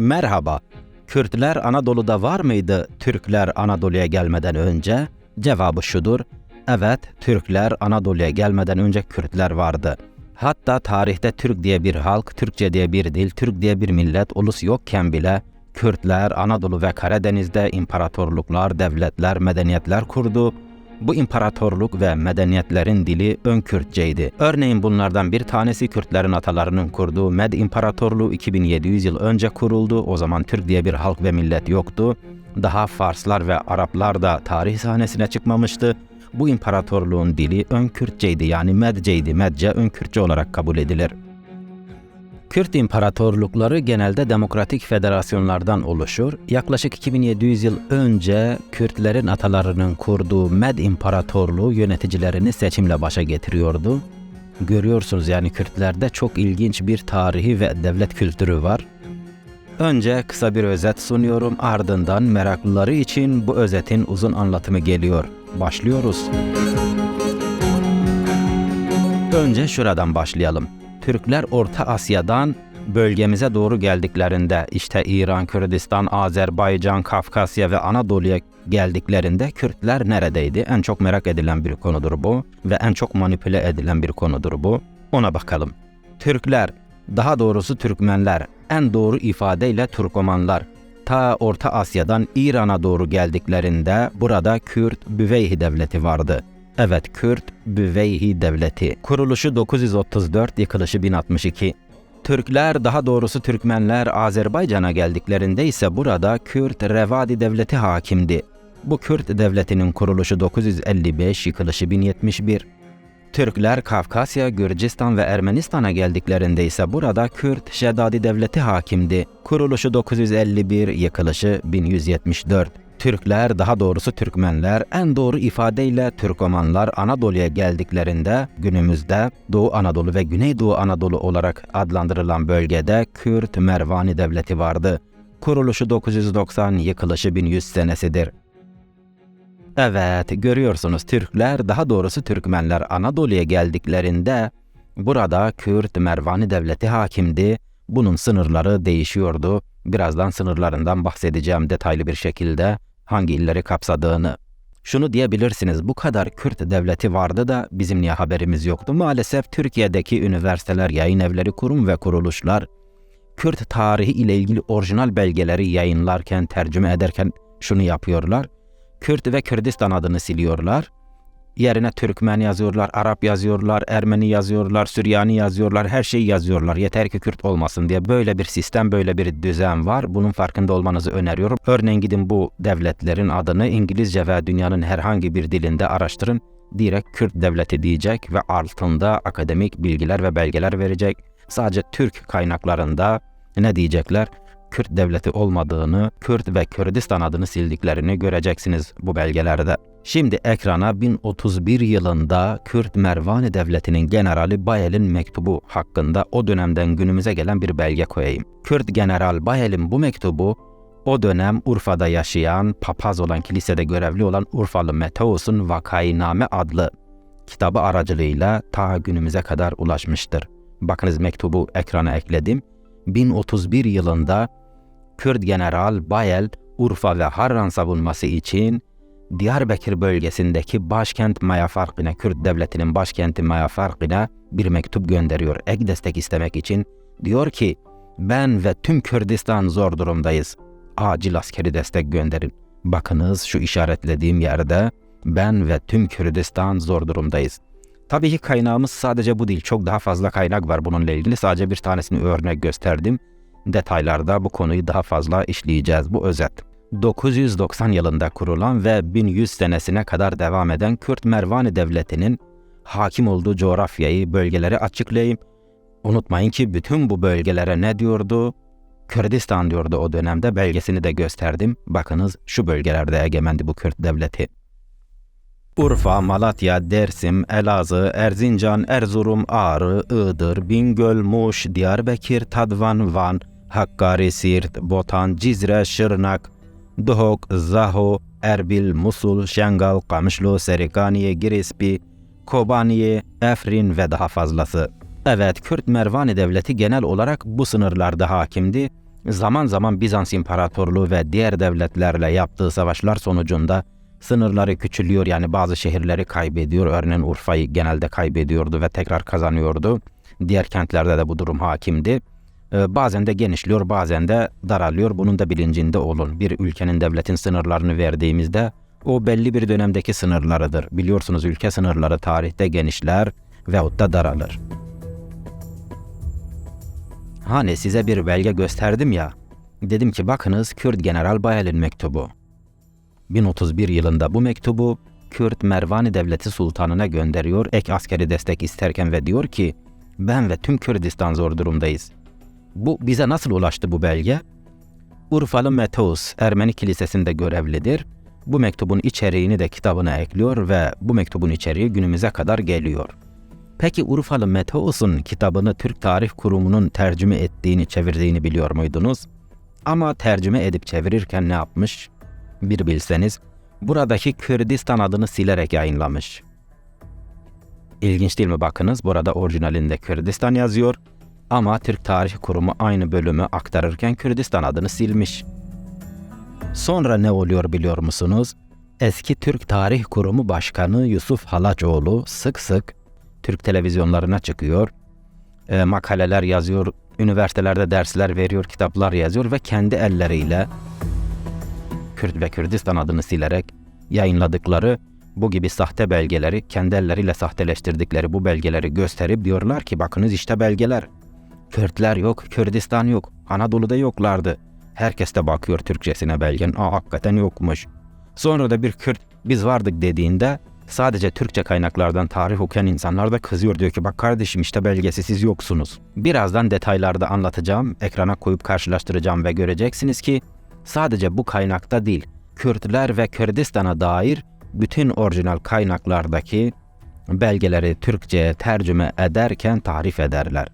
Merhaba, Kürtler Anadolu'da var mıydı Türkler Anadolu'ya gelmeden önce? Cevabı şudur, evet, Türkler Anadolu'ya gelmeden önce Kürtler vardı. Hatta tarihte Türk diye bir halk, Türkçe diye bir dil, Türk diye bir millet, ulus yokken bile Kürtler Anadolu ve Karadeniz'de imparatorluklar, devletler, medeniyetler kurdu. Bu imparatorluk ve medeniyetlerin dili ön Kürtçeydi. Örneğin bunlardan bir tanesi Kürtlerin atalarının kurduğu Med İmparatorluğu 2700 yıl önce kuruldu. O zaman Türk diye bir halk ve millet yoktu. Daha Farslar ve Araplar da tarih sahnesine çıkmamıştı. Bu imparatorluğun dili ön Kürtçeydi, yani Medceydi. Medce ön Kürtçe olarak kabul edilir. Kürt imparatorlukları genelde demokratik federasyonlardan oluşur. Yaklaşık 2700 yıl önce Kürtlerin atalarının kurduğu Med İmparatorluğu yöneticilerini seçimle başa getiriyordu. Görüyorsunuz, yani Kürtlerde çok ilginç bir tarihi ve devlet kültürü var. Önce kısa bir özet sunuyorum, ardından meraklıları için bu özetin uzun anlatımı geliyor. Başlıyoruz. Önce şuradan başlayalım. Türkler Orta Asya'dan bölgemize doğru geldiklerinde, işte İran, Kürdistan, Azerbaycan, Kafkasya ve Anadolu'ya geldiklerinde Kürtler neredeydi? En çok merak edilen bir konudur bu ve en çok manipüle edilen bir konudur bu. Ona bakalım. Türkler, daha doğrusu Türkmenler, en doğru ifadeyle Turkomanlar, ta Orta Asya'dan İran'a doğru geldiklerinde burada Kürt Büveyhi Devleti vardı. Evet, Kürt Büveyhi Devleti. Kuruluşu 934, yıkılışı 1062. Türkler, daha doğrusu Türkmenler Azerbaycan'a geldiklerinde ise burada Kürt Revadi Devleti hakimdi. Bu Kürt Devleti'nin kuruluşu 955, yıkılışı 1071. Türkler Kafkasya, Gürcistan ve Ermenistan'a geldiklerinde ise burada Kürt Şedadi Devleti hakimdi. Kuruluşu 951, yıkılışı 1174. Türkler, daha doğrusu Türkmenler, en doğru ifadeyle Türkomanlar Anadolu'ya geldiklerinde günümüzde Doğu Anadolu ve Güneydoğu Anadolu olarak adlandırılan bölgede Kürt Mervani Devleti vardı. Kuruluşu 990, yıkılışı 1100 senesidir. Evet, görüyorsunuz, Türkler, daha doğrusu Türkmenler Anadolu'ya geldiklerinde burada Kürt Mervani Devleti hakimdi. Bunun sınırları değişiyordu. Birazdan sınırlarından bahsedeceğim detaylı bir şekilde, hangi illeri kapsadığını. Şunu diyebilirsiniz, bu kadar Kürt devleti vardı da bizim niye haberimiz yoktu? Maalesef Türkiye'deki üniversiteler, yayın evleri, kurum ve kuruluşlar Kürt tarihi ile ilgili orijinal belgeleri yayınlarken, tercüme ederken şunu yapıyorlar. Kürt ve Kürdistan adını siliyorlar. Yerine Türkmen yazıyorlar, Arap yazıyorlar, Ermeni yazıyorlar, Süryani yazıyorlar, her şeyi yazıyorlar. Yeter ki Kürt olmasın diye. Böyle bir sistem, böyle bir düzen var. Bunun farkında olmanızı öneriyorum. Örneğin gidin bu devletlerin adını İngilizce ve dünyanın herhangi bir dilinde araştırın. Direkt Kürt devleti diyecek ve altında akademik bilgiler ve belgeler verecek. Sadece Türk kaynaklarında ne diyecekler? Kürt devleti olmadığını, Kürt ve Kürdistan adını sildiklerini göreceksiniz bu belgelerde. Şimdi ekrana 1031 yılında Kürt Mervani Devleti'nin generali Bayel'in mektubu hakkında o dönemden günümüze gelen bir belge koyayım. Kürt General Bayel'in bu mektubu o dönem Urfa'da yaşayan, papaz olan, kilisede görevli olan Urfalı Meteos'un Vakainame adlı kitabı aracılığıyla ta günümüze kadar ulaşmıştır. Bakınız, mektubu ekrana ekledim. 1031 yılında Kürt General Bayel, Urfa ve Harran savunması için Diyarbakır bölgesindeki başkent Mayafarkı'na, Kürt devletinin başkenti Mayafarkı'na bir mektup gönderiyor. Ek destek istemek için. Diyor ki, ben ve tüm Kürdistan zor durumdayız. Acil askeri destek gönderin. Bakınız, şu işaretlediğim yerde ben ve tüm Kürdistan zor durumdayız. Tabii ki kaynağımız sadece bu değil. Çok daha fazla kaynak var bununla ilgili. Sadece bir tanesini örnek gösterdim. Detaylarda bu konuyu daha fazla işleyeceğiz. Bu özet. 990 yılında kurulan ve 1100 senesine kadar devam eden Kürt Mervani Devleti'nin hakim olduğu coğrafyayı, bölgeleri açıklayayım. Unutmayın ki bütün bu bölgelere ne diyordu? Kürdistan diyordu o dönemde. Belgesini de gösterdim. Bakınız, şu bölgelerde egemendi bu Kürt devleti. Urfa, Malatya, Dersim, Elazığ, Erzincan, Erzurum, Ağrı, Iğdır, Bingöl, Muş, Diyarbakır, Tadvan, Van, Hakkari, Siirt, Botan, Cizre, Şırnak, Duhok, Zaho, Erbil, Musul, Şengal, Kamışlı, Serikaniye, Girespi, Kobaniye, Efrin ve daha fazlası. Evet, Kürt Mervani Devleti genel olarak bu sınırlarda hakimdi. Zaman zaman Bizans İmparatorluğu ve diğer devletlerle yaptığı savaşlar sonucunda sınırları küçülüyor, yani bazı şehirleri kaybediyor. Örneğin Urfa'yı genelde kaybediyordu ve tekrar kazanıyordu. Diğer kentlerde de bu durum hakimdi. Bazen de genişliyor, bazen de daralıyor. Bunun da bilincinde olun. Bir ülkenin, devletin sınırlarını verdiğimizde o belli bir dönemdeki sınırlarıdır. Biliyorsunuz, ülke sınırları tarihte genişler veyahut da daralır. Hani size bir belge gösterdim ya, dedim ki bakınız, Kürt General Bayal'in mektubu. 1031 yılında bu mektubu Kürt Mervani Devleti Sultanı'na gönderiyor ek askeri destek isterken ve diyor ki ben ve tüm Kürdistan zor durumdayız. Bu bize nasıl ulaştı bu belge? Urfalı Meteus Ermeni Kilisesi'nde görevlidir. Bu mektubun içeriğini de kitabına ekliyor ve bu mektubun içeriği günümüze kadar geliyor. Peki Urfalı Meteus'un kitabını Türk Tarih Kurumu'nun tercüme ettiğini, çevirdiğini biliyor muydunuz? Ama tercüme edip çevirirken ne yapmış? Bir bilseniz, buradaki Kürdistan adını silerek yayınlamış. İlginç değil mi? Bakınız, burada orijinalinde Kürdistan yazıyor ama Türk Tarih Kurumu aynı bölümü aktarırken Kürdistan adını silmiş. Sonra ne oluyor biliyor musunuz? Eski Türk Tarih Kurumu Başkanı Yusuf Halaçoğlu sık sık Türk televizyonlarına çıkıyor, makaleler yazıyor, üniversitelerde dersler veriyor, kitaplar yazıyor ve kendi elleriyle Kürt ve Kürdistan adını silerek yayınladıkları bu gibi sahte belgeleri, kendi elleriyle sahteleştirdikleri bu belgeleri gösterip diyorlar ki bakınız işte belgeler. Kürtler yok, Kürdistan yok, Anadolu'da yoklardı. Herkes de bakıyor Türkçesine belgenin, hakikaten yokmuş. Sonra da bir Kürt biz vardık dediğinde sadece Türkçe kaynaklardan tarih okuyan insanlar da kızıyor, diyor ki bak kardeşim işte belgesi, siz yoksunuz. Birazdan detaylarda anlatacağım, ekrana koyup karşılaştıracağım ve göreceksiniz ki sadece bu kaynakta değil, Kürtler ve Kürdistan'a dair bütün orijinal kaynaklardaki belgeleri Türkçe'ye tercüme ederken tahrif ederler.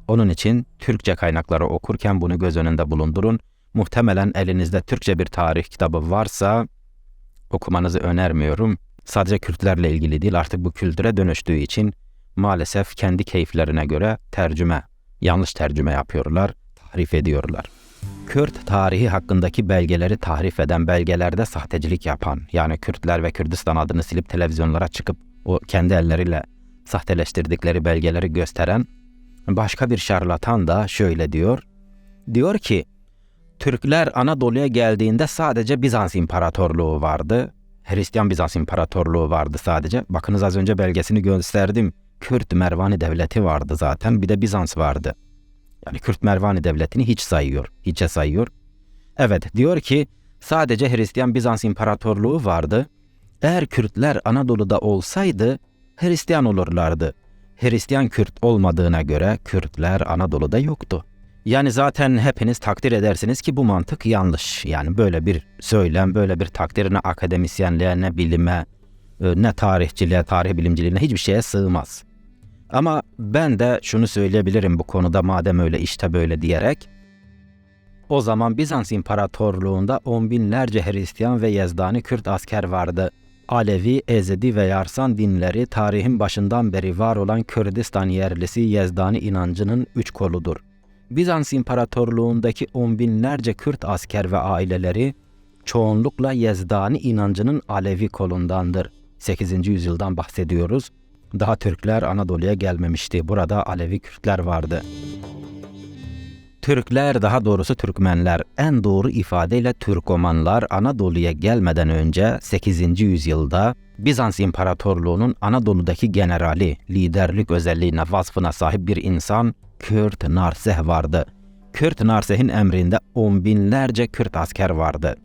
Onun için Türkçe kaynakları okurken bunu göz önünde bulundurun. Muhtemelen elinizde Türkçe bir tarih kitabı varsa okumanızı önermiyorum. Sadece Kürtlerle ilgili değil, artık bu kültüre dönüştüğü için maalesef kendi keyiflerine göre yanlış tercüme yapıyorlar, tahrif ediyorlar. Kürt tarihi hakkındaki belgeleri tahrif eden, belgelerde sahtecilik yapan, yani Kürtler ve Kürdistan adını silip televizyonlara çıkıp o kendi elleriyle sahteleştirdikleri belgeleri gösteren başka bir şarlatan da şöyle diyor. Diyor ki Türkler Anadolu'ya geldiğinde sadece Bizans İmparatorluğu vardı. Hristiyan Bizans İmparatorluğu vardı sadece. Bakınız az önce belgesini gösterdim. Kürt Mervani Devleti vardı zaten, bir de Bizans vardı. Yani Kürt Mervani Devleti'ni hiçe sayıyor. Evet, diyor ki sadece Hristiyan Bizans İmparatorluğu vardı. Eğer Kürtler Anadolu'da olsaydı Hristiyan olurlardı. Hristiyan Kürt olmadığına göre Kürtler Anadolu'da yoktu. Yani zaten hepiniz takdir edersiniz ki bu mantık yanlış. Yani böyle bir söylem, böyle bir takdir ne akademisyenliğe, ne bilime, ne tarihçiliğe, tarih bilimciliğine, hiçbir şeye sığmaz. Ama ben de şunu söyleyebilirim bu konuda, madem öyle işte böyle diyerek. O zaman Bizans İmparatorluğu'nda on binlerce Hristiyan ve Yezdani Kürt asker vardı. Alevi, Ezidi ve Yarsan dinleri tarihin başından beri var olan Kürdistan yerlisi Yezdani inancının üç koludur. Bizans İmparatorluğu'ndaki on binlerce Kürt asker ve aileleri çoğunlukla Yezdani inancının Alevi kolundandır. 8. yüzyıldan bahsediyoruz. Daha Türkler Anadolu'ya gelmemişti. Burada Alevi Kürtler vardı. Türkler, daha doğrusu Türkmenler, en doğru ifadeyle Türkomanlar Anadolu'ya gelmeden önce 8. yüzyılda Bizans İmparatorluğu'nun Anadolu'daki generali, liderlik özelliğine, vasfına sahip bir insan Kürt Narseh vardı. Kürt Narseh'in emrinde on binlerce Kürt asker vardı.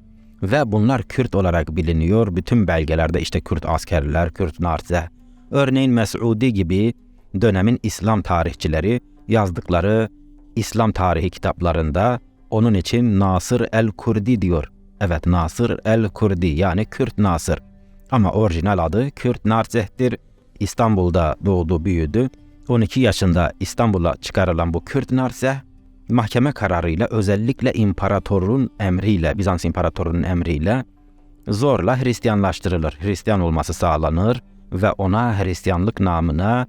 Ve bunlar Kürt olarak biliniyor. Bütün belgelerde işte Kürt askerler, Kürt Narseh. Örneğin Mes'udi gibi dönemin İslam tarihçileri yazdıkları İslam tarihi kitaplarında onun için Nasır el-Kurdi diyor. Evet, Nasır el-Kurdi, yani Kürt Nasır. Ama orijinal adı Kürt Narseh'tir. İstanbul'da doğdu, büyüdü. 12 yaşında İstanbul'a çıkarılan bu Kürt Narseh, mahkeme kararıyla, özellikle imparatorun emriyle, Bizans İmparatorunun emriyle zorla Hristiyanlaştırılır. Hristiyan olması sağlanır ve ona Hristiyanlık namına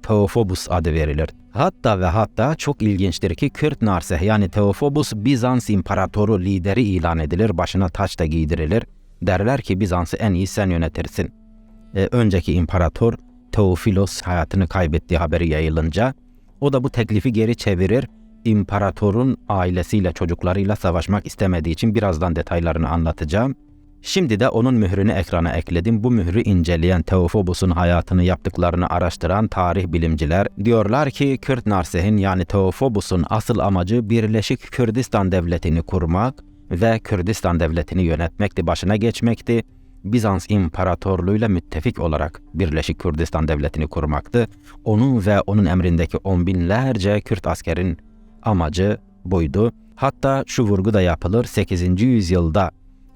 Teofobus adı verilir. Hatta ve hatta çok ilginçtir ki Kürt Narseh yani Teofobus Bizans imparatoru lideri ilan edilir, başına taç da giydirilir. Derler ki Bizans'ı en iyi sen yönetirsin. Önceki imparator Teofilos hayatını kaybettiği haberi yayılınca o da bu teklifi geri çevirir. İmparatorun ailesiyle çocuklarıyla savaşmak istemediği için birazdan detaylarını anlatacağım. Şimdi de onun mührünü ekrana ekledim. Bu mührü inceleyen Teofobus'un hayatını yaptıklarını araştıran tarih bilimciler diyorlar ki Kürt Narseh'in yani Teofobus'un asıl amacı Birleşik Kürdistan Devleti'ni kurmak ve Kürdistan Devleti'ni yönetmekti, başına geçmekti. Bizans İmparatorluğu'yla müttefik olarak Birleşik Kürdistan Devleti'ni kurmaktı. Onun ve onun emrindeki on binlerce Kürt askerin amacı buydu. Hatta şu vurgu da yapılır, 8. yüzyılda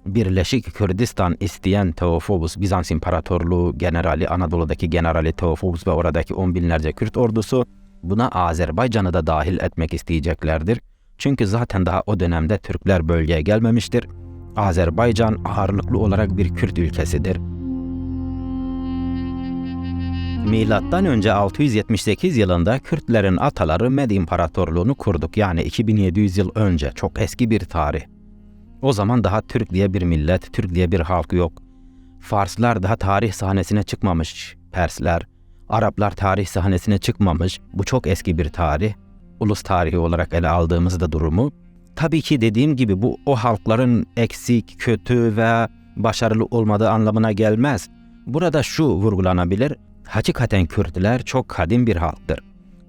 Birleşik Kürdistan isteyen Teofobus, Bizans İmparatorluğu generali, Anadolu'daki generali Teofobus ve oradaki on binlerce Kürt ordusu buna Azerbaycan'ı da dahil etmek isteyeceklerdir. Çünkü zaten daha o dönemde Türkler bölgeye gelmemiştir. Azerbaycan ağırlıklı olarak bir Kürt ülkesidir. Milattan önce 678 yılında Kürtlerin ataları Med İmparatorluğunu kurduk. Yani 2700 yıl önce, çok eski bir tarih. O zaman daha Türk diye bir millet, Türk diye bir halk yok. Farslar daha tarih sahnesine çıkmamış, Persler, Araplar tarih sahnesine çıkmamış. Bu çok eski bir tarih. Ulus tarihi olarak ele aldığımızda durumu. Tabii ki dediğim gibi bu o halkların eksik, kötü ve başarılı olmadığı anlamına gelmez. Burada şu vurgulanabilir, hakikaten Kürtler çok kadim bir halktır.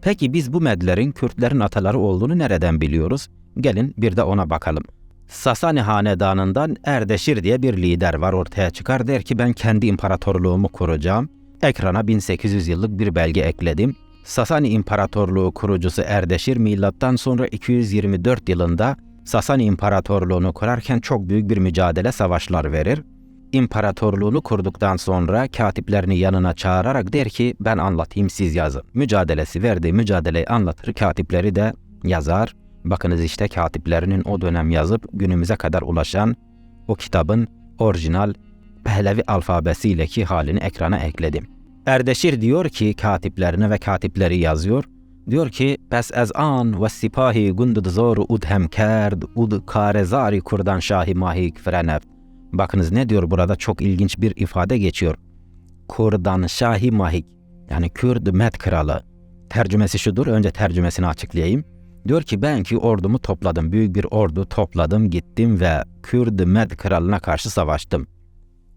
Peki biz bu Medlerin Kürtlerin ataları olduğunu nereden biliyoruz? Gelin bir de ona bakalım. Sasani hanedanından Erdeşir diye bir lider var, ortaya çıkar, der ki ben kendi imparatorluğumu kuracağım. Ekrana 1800 yıllık bir belge ekledim. Sasani İmparatorluğu kurucusu Erdeşir milattan sonra 224 yılında Sasani İmparatorluğunu kurarken çok büyük bir mücadele, savaşlar verir. İmparatorluğunu kurduktan sonra katiplerini yanına çağırarak der ki ben anlatayım siz yazın. Mücadelesi verdiği mücadeleyi anlatır, katipleri de yazar. Bakınız işte katiplerinin o dönem yazıp günümüze kadar ulaşan o kitabın orijinal Pehlevi alfabesiyleki halini ekrana ekledim. Erdeşir diyor ki katiplerine ve katipleri yazıyor. Diyor ki pes ez an ve sipahi gundud zor ud hem kerd ud karezari kurdan şahi mahik freneft. Bakınız ne diyor burada, çok ilginç bir ifade geçiyor. Kurdan şahi mahik yani Kürd Med kralı. Tercümesi şudur, önce tercümesini açıklayayım. Diyor ki ben ki ordumu topladım, büyük bir ordu topladım, gittim ve Kürd Med kralına karşı savaştım.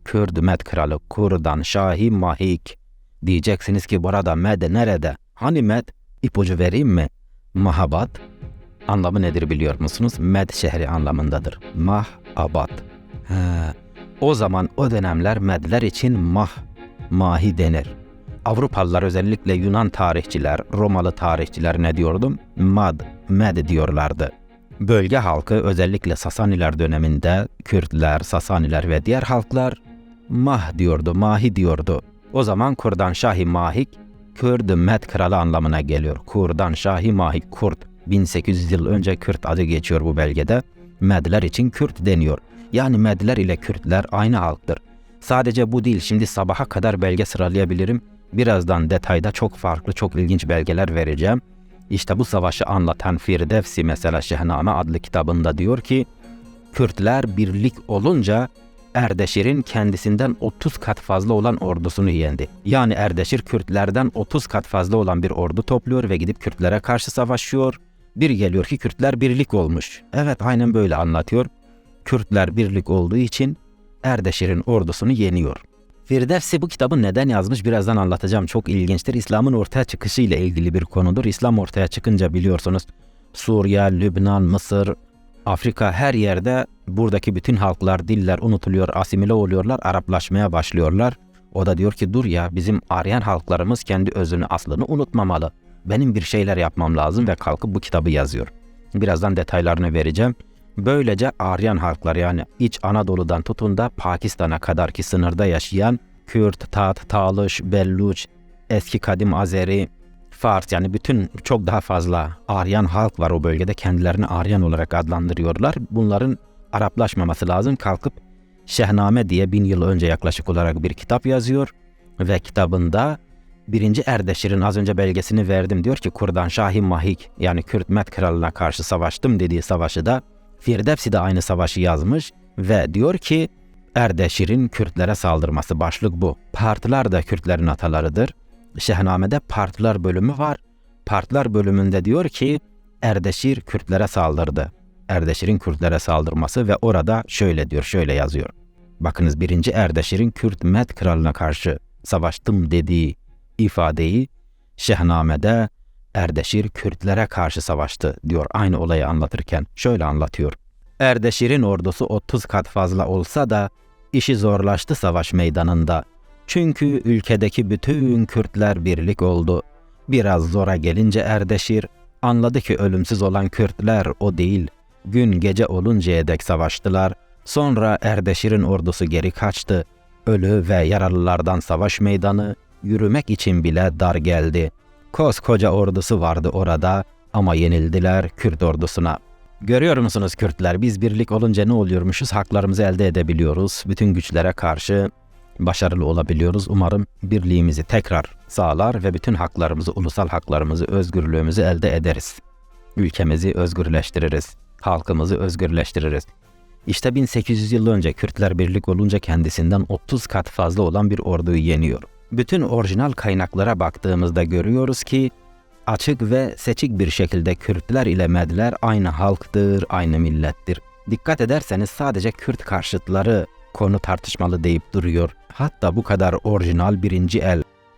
Kürd Med kralı Kurdan şahi mahik. Diyeceksiniz ki burada Med nerede? Hani Med? İpucu vereyim mi? Mahabat. Anlamı nedir biliyor musunuz? Med şehri anlamındadır. Mahabat. O zaman o dönemler Medler için mahi denir. Avrupalılar, özellikle Yunan tarihçiler, Romalı tarihçiler ne diyordum? Med diyorlardı. Bölge halkı özellikle Sasaniler döneminde Kürtler, Sasaniler ve diğer halklar mahi diyordu. O zaman Kurdan Şahi Mahik, Kürd Med kralı anlamına geliyor. Kurdan Şahi Mahik, Kurt. 1800 yıl önce Kürt adı geçiyor bu belgede. Medler için Kürt deniyor. Yani Medler ile Kürtler aynı halktır. Sadece bu değil, şimdi sabaha kadar belge sıralayabilirim. Birazdan detayda çok farklı, çok ilginç belgeler vereceğim. İşte bu savaşı anlatan Firdevsi mesela Şehname adlı kitabında diyor ki, Kürtler birlik olunca Erdeşir'in kendisinden 30 kat fazla olan ordusunu yendi. Yani Erdeşir Kürtlerden 30 kat fazla olan bir ordu topluyor ve gidip Kürtlere karşı savaşıyor. Bir geliyor ki Kürtler birlik olmuş. Evet, aynen böyle anlatıyor. Kürtler birlik olduğu için Erdeşir'in ordusunu yeniyor. Firdevsi bu kitabı neden yazmış birazdan anlatacağım. Çok ilginçtir. İslam'ın ortaya çıkışı ile ilgili bir konudur. İslam ortaya çıkınca biliyorsunuz Suriye, Lübnan, Mısır, Afrika, her yerde buradaki bütün halklar, diller unutuluyor, asimile oluyorlar, Araplaşmaya başlıyorlar. O da diyor ki dur ya, bizim Aryan halklarımız kendi özünü, aslını unutmamalı. Benim bir şeyler yapmam lazım ve kalkıp bu kitabı yazıyor. Birazdan detaylarını vereceğim. Böylece Aryan halklar, yani İç Anadolu'dan tutun da Pakistan'a kadar ki sınırda yaşayan Kürt, Tat, Talış, Belluç, eski kadim Azeri, Fars, yani bütün çok daha fazla Aryan halk var o bölgede, kendilerini Aryan olarak adlandırıyorlar. Bunların Araplaşmaması lazım. Kalkıp Şehname diye 1000 yıl önce yaklaşık olarak bir kitap yazıyor ve kitabında 1. Erdeşir'in az önce belgesini verdim. Diyor ki Kurdanşah-ı Mahik yani Kürt Med kralına karşı savaştım dediği savaşı da Firdevsi de aynı savaşı yazmış ve diyor ki Erdeşir'in Kürtlere saldırması başlık bu. Partılar da Kürtlerin atalarıdır. Şehname'de Partılar bölümü var. Partılar bölümünde diyor ki Erdeşir Kürtlere saldırdı. Erdeşir'in Kürtlere saldırması ve orada şöyle diyor, şöyle yazıyor. Bakınız 1. Erdeşir'in Kürt Med kralına karşı savaştım dediği ifadeyi Şehname'de Erdeşir Kürtlere karşı savaştı diyor. Aynı olayı anlatırken şöyle anlatıyor. Erdeşir'in ordusu 30 kat fazla olsa da işi zorlaştı savaş meydanında. Çünkü ülkedeki bütün Kürtler birlik oldu. Biraz zora gelince Erdeşir anladı ki ölümsüz olan Kürtler o değil. Gün gece oluncaya dek savaştılar. Sonra Erdeşir'in ordusu geri kaçtı. Ölü ve yaralılardan savaş meydanı yürümek için bile dar geldi. Koskoca ordusu vardı orada ama yenildiler Kürt ordusuna. Görüyor musunuz Kürtler? Biz birlik olunca ne oluyormuşuz? Haklarımızı elde edebiliyoruz. Bütün güçlere karşı başarılı olabiliyoruz. Umarım birliğimizi tekrar sağlar ve bütün haklarımızı, ulusal haklarımızı, özgürlüğümüzü elde ederiz. Ülkemizi özgürleştiririz. Halkımızı özgürleştiririz. İşte 1800 yıl önce Kürtler birlik olunca kendisinden 30 kat fazla olan bir orduyu yeniyor. Bütün orijinal kaynaklara baktığımızda görüyoruz ki açık ve seçik bir şekilde Kürtler ile Medler aynı halktır, aynı millettir. Dikkat ederseniz sadece Kürt karşıtları konu tartışmalı deyip duruyor. Hatta bu kadar orijinal birinci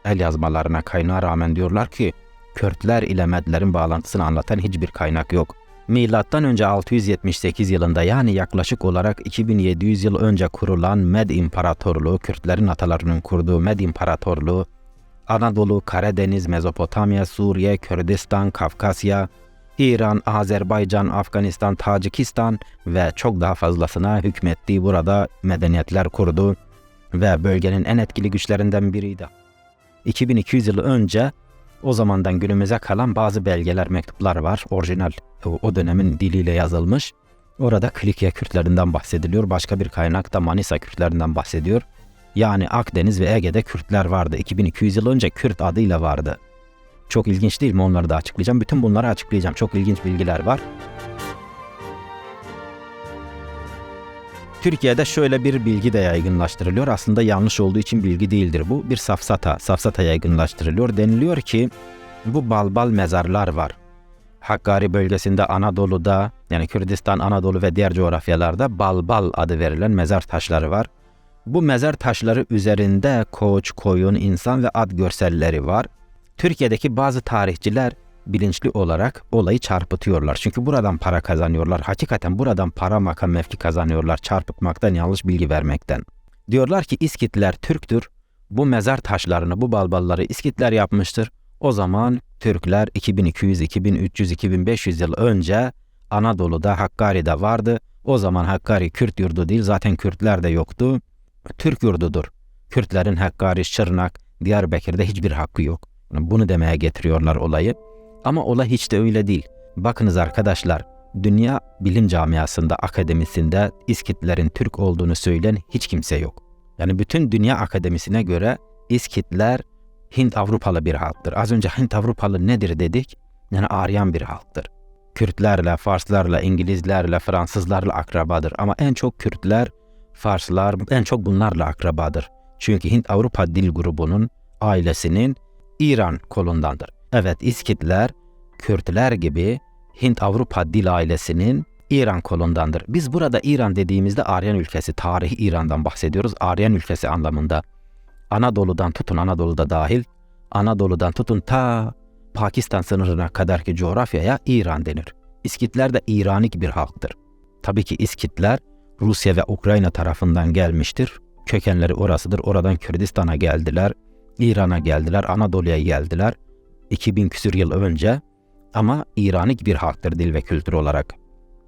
el yazmalarına kaynağa rağmen diyorlar ki Kürtler ile Medlerin bağlantısını anlatan hiçbir kaynak yok. Milattan önce 678 yılında yani yaklaşık olarak 2700 yıl önce kurulan Med İmparatorluğu, Kürtlerin atalarının kurduğu Med İmparatorluğu, Anadolu, Karadeniz, Mezopotamya, Suriye, Kürdistan, Kafkasya, İran, Azerbaycan, Afganistan, Tacikistan ve çok daha fazlasına hükmettiği burada medeniyetler kurdu ve bölgenin en etkili güçlerinden biriydi. 2200 yıl önce o zamandan günümüze kalan bazı belgeler, mektuplar var. Orijinal, o dönemin diliyle yazılmış. Orada Kilikya Kürtlerinden bahsediliyor. Başka bir kaynak da Manisa Kürtlerinden bahsediyor. Yani Akdeniz ve Ege'de Kürtler vardı. 2200 yıl önce Kürt adıyla vardı. Çok ilginç değil mi? Onları da açıklayacağım. Bütün bunları açıklayacağım. Çok ilginç bilgiler var. Türkiye'de şöyle bir bilgi de yaygınlaştırılıyor. Aslında yanlış olduğu için bilgi değildir bu. Bir safsata yaygınlaştırılıyor. Deniliyor ki bu balbal mezarlar var. Hakkari bölgesinde Anadolu'da yani Kürdistan, Anadolu ve diğer coğrafyalarda balbal adı verilen mezar taşları var. Bu mezar taşları üzerinde koç, koyun, insan ve at görselleri var. Türkiye'deki bazı tarihçiler bilinçli olarak olayı çarpıtıyorlar. Çünkü buradan para kazanıyorlar. Hakikaten buradan para, makam, mevki kazanıyorlar. Çarpıtmaktan, yanlış bilgi vermekten. Diyorlar ki İskitler Türktür. Bu mezar taşlarını, bu balbalları İskitler yapmıştır. O zaman Türkler 2200, 2300, 2500 yıl önce Anadolu'da, Hakkari'de vardı. O zaman Hakkari Kürt yurdu değil, zaten Kürtler de yoktu. Türk yurdudur. Kürtlerin Hakkari, Şırnak, Diyarbakır'da hiçbir hakkı yok. Bunu demeye getiriyorlar olayı. Ama olay hiç de öyle değil. Bakınız arkadaşlar, dünya bilim camiasında, akademisinde İskitlerin Türk olduğunu söyleyen hiç kimse yok. Yani bütün dünya akademisine göre İskitler Hint Avrupalı bir halktır. Az önce Hint Avrupalı nedir dedik? Yani Aryan bir halktır. Kürtlerle, Farslarla, İngilizlerle, Fransızlarla akrabadır. Ama en çok Kürtler, Farslar, en çok bunlarla akrabadır. Çünkü Hint Avrupa dil grubunun ailesinin İran kolundandır. Evet, İskitler, Kürtler gibi Hint Avrupa dil ailesinin İran kolundandır. Biz burada İran dediğimizde Aryan ülkesi, tarihi İran'dan bahsediyoruz. Aryan ülkesi anlamında. Anadolu'dan tutun, Anadolu'da dahil, Anadolu'dan tutun ta Pakistan sınırına kadarki coğrafyaya İran denir. İskitler de İranik bir halktır. Tabii ki İskitler Rusya ve Ukrayna tarafından gelmiştir. Kökenleri orasıdır. Oradan Kürdistan'a geldiler, İran'a geldiler, Anadolu'ya geldiler. 2000 küsur yıl önce ama İranik bir halktır dil ve kültür olarak.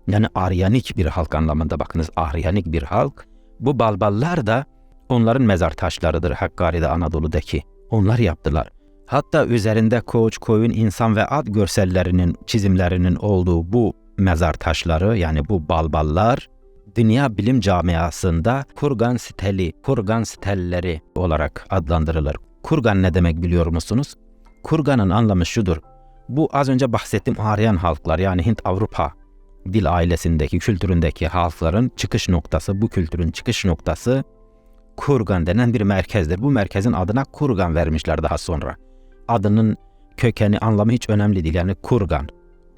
Yani Aryanik bir halk anlamında bakınız, Aryanik bir halk. Bu balballar da onların mezar taşlarıdır Hakkari'de, Anadolu'daki. Onlar yaptılar. Hatta üzerinde koç, koyun, insan ve at görsellerinin, çizimlerinin olduğu bu mezar taşları yani bu balballar dünya bilim camiasında kurgan steli, kurgan stelleri olarak adlandırılır. Kurgan ne demek biliyor musunuz? Kurgan'ın anlamı şudur. Bu az önce bahsettiğim Aryan halklar, yani Hint-Avrupa dil ailesindeki, kültüründeki halkların çıkış noktası, bu kültürün çıkış noktası Kurgan denen bir merkezdir. Bu merkezin adına Kurgan vermişler daha sonra. Adının kökeni, anlamı hiç önemli değil. Yani Kurgan.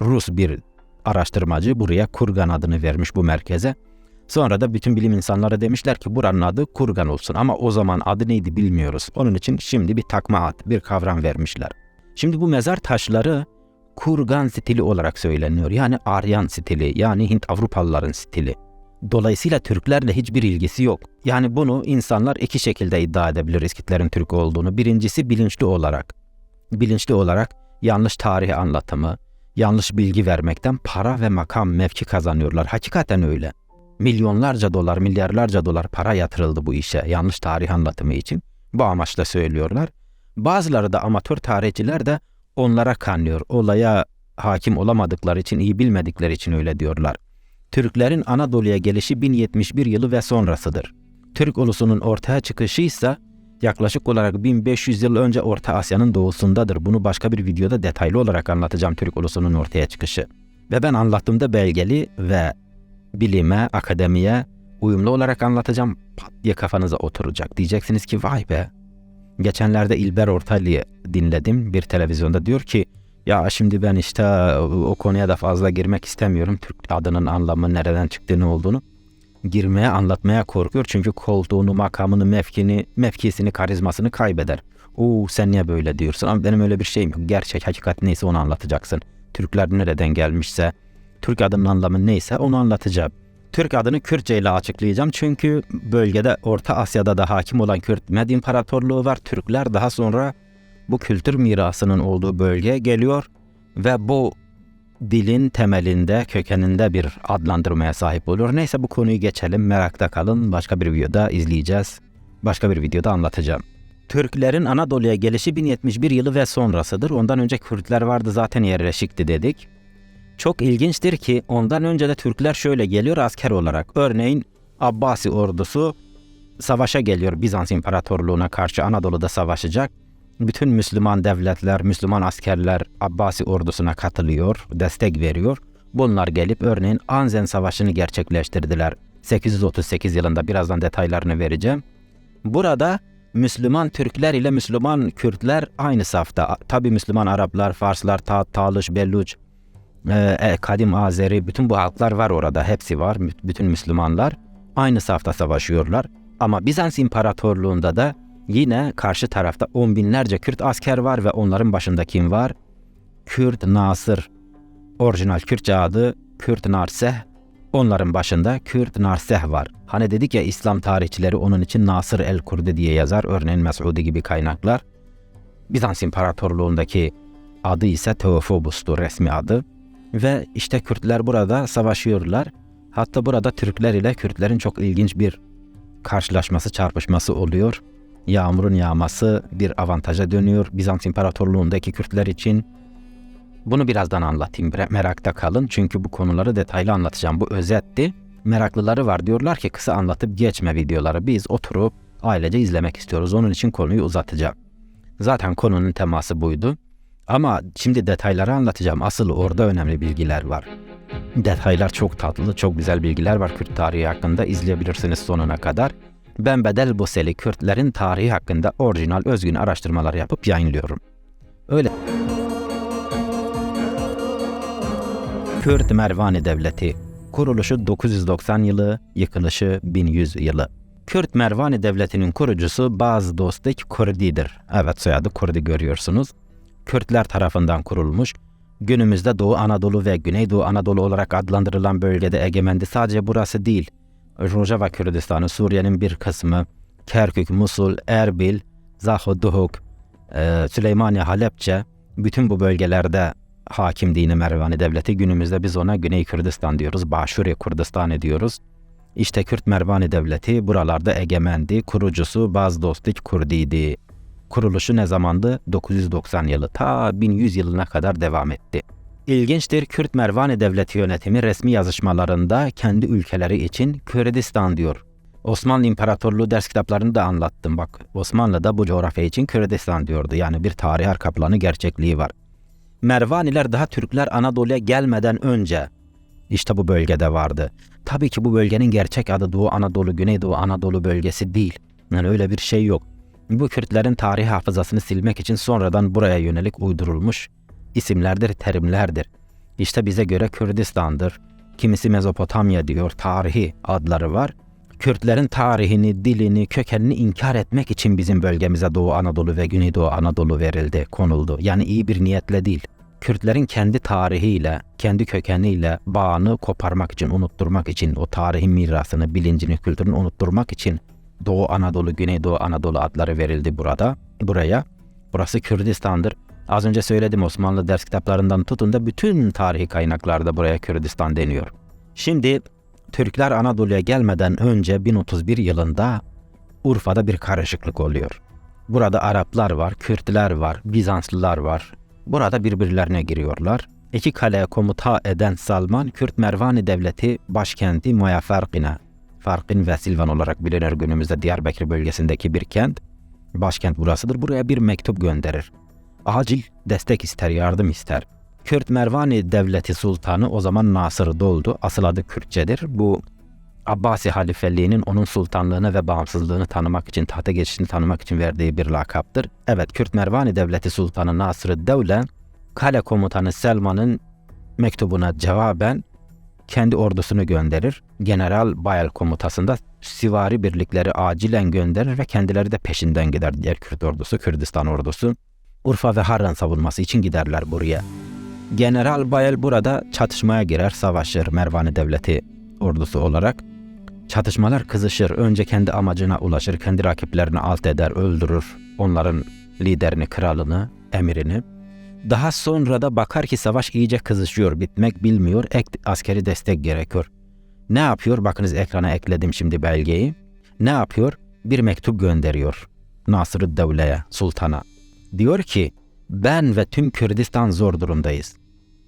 Rus bir araştırmacı buraya Kurgan adını vermiş bu merkeze. Sonra da bütün bilim insanları demişler ki buranın adı Kurgan olsun. Ama o zaman adı neydi bilmiyoruz. Onun için şimdi bir takma ad, bir kavram vermişler. Şimdi bu mezar taşları Kurgan stili olarak söyleniyor. Yani Aryan stili, yani Hint-Avrupalıların stili. Dolayısıyla Türklerle hiçbir ilgisi yok. Yani bunu insanlar iki şekilde iddia edebilir İskitlerin Türk olduğunu. Birincisi bilinçli olarak. Bilinçli olarak yanlış tarih anlatımı, yanlış bilgi vermekten para ve makam, mevki kazanıyorlar. Hakikaten öyle. Milyonlarca dolar, milyarlarca dolar para yatırıldı bu işe, yanlış tarih anlatımı için. Bu amaçla söylüyorlar. Bazıları da amatör tarihçiler de onlara kanıyor. Olaya hakim olamadıkları için, iyi bilmedikleri için öyle diyorlar. Türklerin Anadolu'ya gelişi 1071 yılı ve sonrasıdır. Türk ulusunun ortaya çıkışı ise yaklaşık olarak 1500 yıl önce Orta Asya'nın doğusundadır. Bunu başka bir videoda detaylı olarak anlatacağım, Türk ulusunun ortaya çıkışı. Ve ben anlattığımda belgeli ve bilime, akademiye uyumlu olarak anlatacağım. Pat diye kafanıza oturacak. Diyeceksiniz ki vay be. Geçenlerde İlber Ortaylı'yı dinledim bir televizyonda, diyor ki ya şimdi ben işte o konuya da fazla girmek istemiyorum. Türk adının anlamı, nereden çıktığını olduğunu girmeye, anlatmaya korkuyor. Çünkü koltuğunu, makamını, mevkisini, karizmasını kaybeder. Sen niye böyle diyorsun? Ama benim öyle bir şeyim yok. Gerçek, hakikat neyse onu anlatacaksın. Türkler nereden gelmişse, Türk adının anlamı neyse onu anlatacağım. Türk adını Kürtçe ile açıklayacağım. Çünkü bölgede, Orta Asya'da da hakim olan Kürt Med İmparatorluğu var. Türkler daha sonra bu kültür mirasının olduğu bölgeye geliyor ve bu dilin temelinde, kökeninde bir adlandırmaya sahip oluyor. Neyse bu konuyu geçelim, merakta kalın. Başka bir videoda izleyeceğiz. Başka bir videoda anlatacağım. Türklerin Anadolu'ya gelişi 1071 yılı ve sonrasıdır. Ondan önce Kürtler vardı, zaten yerleşikti dedik. Çok ilginçtir ki ondan önce de Türkler şöyle geliyor asker olarak. Örneğin Abbasi ordusu savaşa geliyor, Bizans İmparatorluğu'na karşı Anadolu'da savaşacak. Bütün Müslüman devletler, Müslüman askerler Abbasi ordusuna katılıyor, destek veriyor. Bunlar gelip örneğin Anzen Savaşı'nı gerçekleştirdiler. 838 yılında, birazdan detaylarını vereceğim. Burada Müslüman Türkler ile Müslüman Kürtler aynı safta. Tabi Müslüman Araplar, Farslar, Talış, Belluç, Kadim Azeri, bütün bu halklar var orada. Hepsi var. Bütün Müslümanlar aynı safta savaşıyorlar. Ama Bizans İmparatorluğu'nda da yine karşı tarafta 10 binlerce Kürt asker var ve onların başında kim var? Kürt Nasır. Orijinal Kürtçe adı Kürt Narseh. Onların başında Kürt Narseh var. Hani dedik ya, İslam tarihçileri onun için Nasır el-Kurdi diye yazar. Örneğin Mesudi gibi kaynaklar. Bizans İmparatorluğu'ndaki adı ise Teofobus'tur, resmi adı. Ve işte Kürtler burada savaşıyorlar. Hatta burada Türkler ile Kürtlerin çok ilginç bir karşılaşması, çarpışması oluyor. Yağmurun yağması bir avantaja dönüyor Bizans İmparatorluğu'ndaki Kürtler için. Bunu birazdan anlatayım, merakta kalın. Çünkü bu konuları detaylı anlatacağım. Bu özetti. Meraklıları var, diyorlar ki kısa anlatıp geçme videoları. Biz oturup ailece izlemek istiyoruz. Onun için konuyu uzatacağım. Zaten konunun teması buydu. Ama şimdi detayları anlatacağım. Asıl orada önemli bilgiler var. Detaylar çok tatlı, çok güzel bilgiler var Kürt tarihi hakkında. İzleyebilirsiniz sonuna kadar. Ben Bedel Boseli Kürtlerin tarihi hakkında orijinal, özgün araştırmalar yapıp yayınlıyorum. Öyle. Kürt Mervani Devleti. Kuruluşu 990 yılı, yıkılışı 1100 yılı. Kürt Mervani Devleti'nin kurucusu Baz Dostik Kurdi'dir. Evet, soyadı Kurdi görüyorsunuz. Kürtler tarafından kurulmuş. Günümüzde Doğu Anadolu ve Güneydoğu Anadolu olarak adlandırılan bölgede egemendi. Sadece burası değil. Rojava Kürdistan'ı, Suriye'nin bir kısmı, Kerkük, Musul, Erbil, Zahoduhuk, Süleymaniye, Halepçe, bütün bu bölgelerde hakim dini Mervani Devleti. Günümüzde biz ona Güney Kürdistan diyoruz, Başuri Kürdistan'ı diyoruz. İşte Kürt Mervani Devleti buralarda egemendi. Kurucusu Bazdostik Kurdi'ydi. Kuruluşu ne zamandı? 990 yılı. Ta 1100 yılına kadar devam etti. İlginçtir, Kürt Mervani Devleti yönetimi resmi yazışmalarında kendi ülkeleri için Kürdistan diyor. Osmanlı İmparatorluğu ders kitaplarını da anlattım. Bak, Osmanlı da bu coğrafya için Kürdistan diyordu. Yani bir tarih arka planı, gerçekliği var. Mervaniler daha Türkler Anadolu'ya gelmeden önce işte bu bölgede vardı. Tabii ki bu bölgenin gerçek adı Doğu Anadolu, Güneydoğu Anadolu bölgesi değil. Yani öyle bir şey yok. Bu Kürtlerin tarih hafızasını silmek için sonradan buraya yönelik uydurulmuş isimlerdir, terimlerdir. İşte bize göre Kürdistan'dır. Kimisi Mezopotamya diyor, tarihi adları var. Kürtlerin tarihini, dilini, kökenini inkar etmek için bizim bölgemize Doğu Anadolu ve Güneydoğu Anadolu verildi, konuldu. Yani iyi bir niyetle değil. Kürtlerin kendi tarihiyle, kendi kökeniyle bağını koparmak için, unutturmak için, o tarihin mirasını, bilincini, kültürünü unutturmak için Doğu Anadolu, Güneydoğu Anadolu adları verildi buraya. Burası Kürdistan'dır. Az önce söyledim, Osmanlı ders kitaplarından tutun da bütün tarihi kaynaklarda buraya Kürdistan deniyor. Şimdi Türkler Anadolu'ya gelmeden önce 1031 yılında Urfa'da bir karışıklık oluyor. Burada Araplar var, Kürtler var, Bizanslılar var. Burada birbirlerine giriyorlar. İki kaleye komuta eden Salman, Kürt Mervani Devleti başkenti Farqin ve Silvan olarak bilinir günümüzde, Diyarbakır bölgesindeki bir kent. Başkent burasıdır. Buraya bir mektup gönderir. Acil destek ister, yardım ister. Kürt Mervani Devleti Sultanı o zaman Nasır Doldu. Asıl adı Kürtçedir. Bu Abbasi halifeliğinin onun sultanlığını ve bağımsızlığını tanımak için, tahta geçişini tanımak için verdiği bir lakaptır. Evet, Kürt Mervani Devleti Sultanı Nasır Devle, kale komutanı Selman'ın mektubuna cevaben kendi ordusunu gönderir. General Bayel komutasında süvari birlikleri acilen gönderir ve kendileri de peşinden gider. Diğer Kürt ordusu, Kürdistan ordusu. Urfa ve Harran savunması için giderler buraya. General Bayel burada çatışmaya girer, savaşır Mervani Devleti ordusu olarak. Çatışmalar kızışır. Önce kendi amacına ulaşır, kendi rakiplerini alt eder, öldürür. Onların liderini, kralını, emirini. Daha sonra da bakar ki savaş iyice kızışıyor, bitmek bilmiyor, ek askeri destek gerekiyor. Ne yapıyor? Bakınız, ekrana ekledim şimdi belgeyi. Ne yapıyor? Bir mektup gönderiyor Nasırüddevle'ye, sultana. Diyor ki, ben ve tüm Kürdistan zor durumdayız.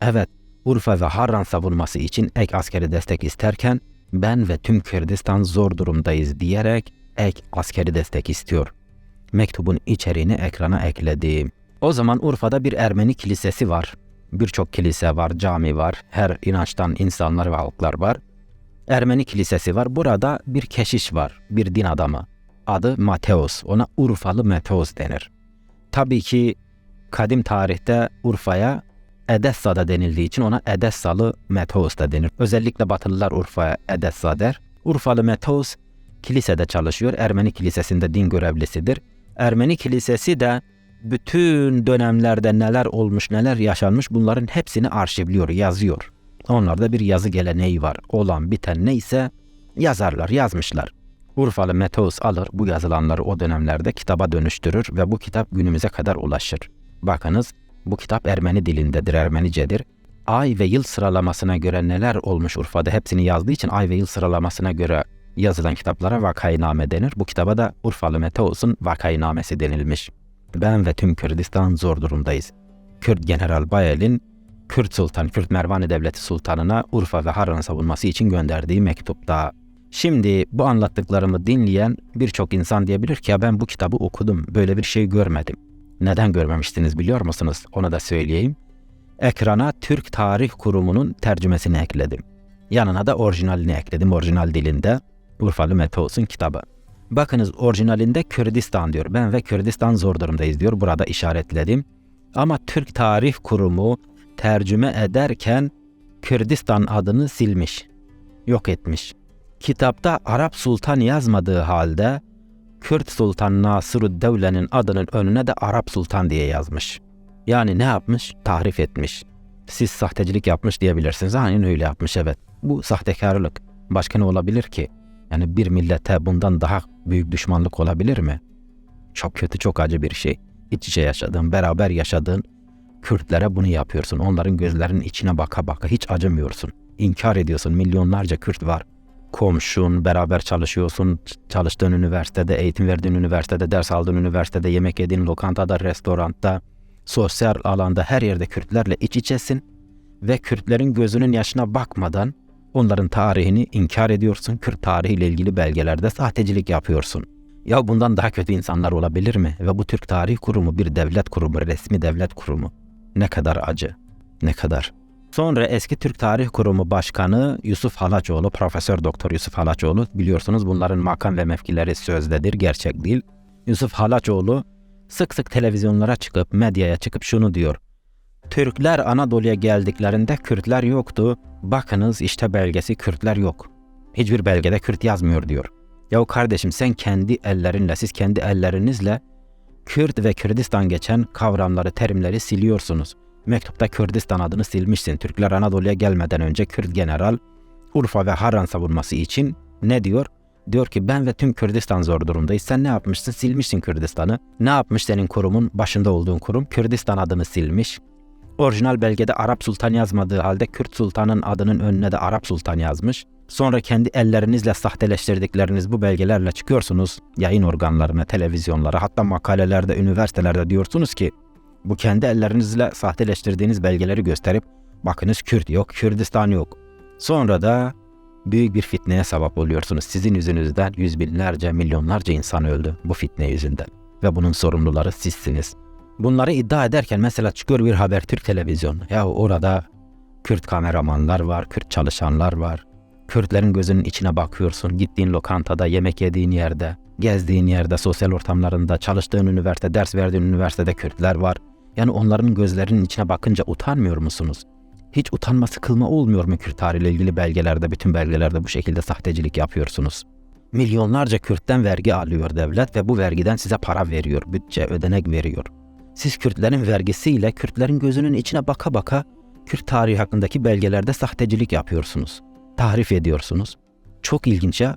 Evet, Urfa ve Harran savunması için ek askeri destek isterken, ben ve tüm Kürdistan zor durumdayız diyerek ek askeri destek istiyor. Mektubun içeriğini ekrana ekledim. O zaman Urfa'da bir Ermeni kilisesi var. Birçok kilise var, cami var. Her inançtan insanlar ve halklar var. Ermeni kilisesi var. Burada bir keşiş var, bir din adamı. Adı Mateos. Ona Urfalı Mateos denir. Tabii ki kadim tarihte Urfa'ya Edessa da denildiği için ona Edessalı Mateos da denir. Özellikle Batılılar Urfa'ya Edessa der. Urfalı Mateos kilisede çalışıyor. Ermeni kilisesinde din görevlisidir. Ermeni kilisesi de bütün dönemlerde neler olmuş, neler yaşanmış, bunların hepsini arşivliyor, yazıyor. Onlarda bir yazı geleneği var. Olan biten neyse yazarlar, yazmışlar. Urfalı Mateos alır bu yazılanları o dönemlerde kitaba dönüştürür ve bu kitap günümüze kadar ulaşır. Bakınız, bu kitap Ermeni dilindedir, Ermenicedir. Ay ve yıl sıralamasına göre neler olmuş Urfa'da hepsini yazdığı için ay ve yıl sıralamasına göre yazılan kitaplara Vakainame denir. Bu kitaba da Urfalı Mateos'un Vakainamesi denilmiş. Ben ve tüm Kürdistan zor durumdayız. Kürt General Bayel'in Kürt Mervani Devleti Sultanı'na Urfa ve Harran savunması için gönderdiği mektupta. Şimdi bu anlattıklarımı dinleyen birçok insan diyebilir ki, ya ben bu kitabı okudum, böyle bir şey görmedim. Neden görmemiştiniz biliyor musunuz? Onu da söyleyeyim. Ekrana Türk Tarih Kurumu'nun tercümesini ekledim. Yanına da orijinalini ekledim, orijinal dilinde. Urfalı Mateos'un kitabı. Bakınız, orijinalinde Kürdistan diyor. Ben ve Kürdistan zor durumdayız diyor. Burada işaretledim. Ama Türk Tarih Kurumu tercüme ederken Kürdistan adını silmiş. Yok etmiş. Kitapta Arap Sultan yazmadığı halde Kürt Sultan Nasırüddevle'nin adının önüne de Arap Sultan diye yazmış. Yani ne yapmış? Tahrif etmiş. Siz sahtecilik yapmış diyebilirsiniz. Aynen öyle yapmış, evet. Bu sahtekarlık. Başka ne olabilir ki? Yani bir millete bundan daha büyük düşmanlık olabilir mi? Çok kötü, çok acı bir şey. İç içe yaşadığın, beraber yaşadığın Kürtlere bunu yapıyorsun. Onların gözlerinin içine baka baka hiç acımıyorsun. İnkar ediyorsun. Milyonlarca Kürt var. Komşun, beraber çalışıyorsun. Çalıştığın üniversitede, eğitim verdiğin üniversitede, ders aldığın üniversitede, yemek yediğin lokantada, restoranda, sosyal alanda, her yerde Kürtlerle iç içesin ve Kürtlerin gözünün yaşına bakmadan Onların tarihini inkar ediyorsun. Kürt tarihiyle ilgili belgelerde sahtecilik yapıyorsun. Ya bundan daha kötü insanlar olabilir mi? Ve bu Türk Tarih Kurumu bir devlet kurumu, resmi devlet kurumu. Ne kadar acı, ne kadar. Sonra eski Türk Tarih Kurumu Başkanı Yusuf Halaçoğlu, Profesör Doktor Yusuf Halaçoğlu, biliyorsunuz bunların makam ve mevkileri sözdedir, gerçek değil. Yusuf Halaçoğlu sık sık televizyonlara çıkıp, medyaya çıkıp şunu diyor. Türkler Anadolu'ya geldiklerinde Kürtler yoktu. Bakınız işte belgesi, Kürtler yok. Hiçbir belgede Kürt yazmıyor diyor. Yahu kardeşim, sen kendi ellerinle, siz kendi ellerinizle Kürt ve Kürdistan geçen kavramları, terimleri siliyorsunuz. Mektupta Kürdistan adını silmişsin. Türkler Anadolu'ya gelmeden önce Kürt general Urfa ve Harran savunması için ne diyor? Diyor ki ben ve tüm Kürdistan zor durumdayız. Sen ne yapmışsın? Silmişsin Kürdistan'ı. Ne yapmış senin kurumun? Başında olduğun kurum Kürdistan adını silmiş. Orijinal belgede Arap Sultan yazmadığı halde Kürt Sultan'ın adının önüne de Arap Sultan yazmış. Sonra kendi ellerinizle sahteleştirdikleriniz bu belgelerle çıkıyorsunuz yayın organlarına, televizyonlara, hatta makalelerde, üniversitelerde diyorsunuz ki bu kendi ellerinizle sahteleştirdiğiniz belgeleri gösterip bakınız Kürt yok, Kürdistan yok. Sonra da büyük bir fitneye sebep oluyorsunuz. Sizin yüzünüzden yüz binlerce, milyonlarca insan öldü bu fitne yüzünden. Ve bunun sorumluları sizsiniz. Bunları iddia ederken mesela çıkıyor bir Habertürk televizyon. Ya orada Kürt kameramanlar var, Kürt çalışanlar var. Kürtlerin gözünün içine bakıyorsun. Gittiğin lokantada, yemek yediğin yerde, gezdiğin yerde, sosyal ortamlarında, çalıştığın üniversite, ders verdiğin üniversitede Kürtler var. Yani onların gözlerinin içine bakınca utanmıyor musunuz? Hiç utanma, sıkılma olmuyor mu Kürt tarihiyle ilgili belgelerde, bütün belgelerde bu şekilde sahtecilik yapıyorsunuz? Milyonlarca Kürt'ten vergi alıyor devlet ve bu vergiden size para veriyor, bütçe, ödenek veriyor. Siz Kürtlerin vergisiyle, Kürtlerin gözünün içine baka baka Kürt tarihi hakkındaki belgelerde sahtecilik yapıyorsunuz. Tahrif ediyorsunuz. Çok ilginç ya.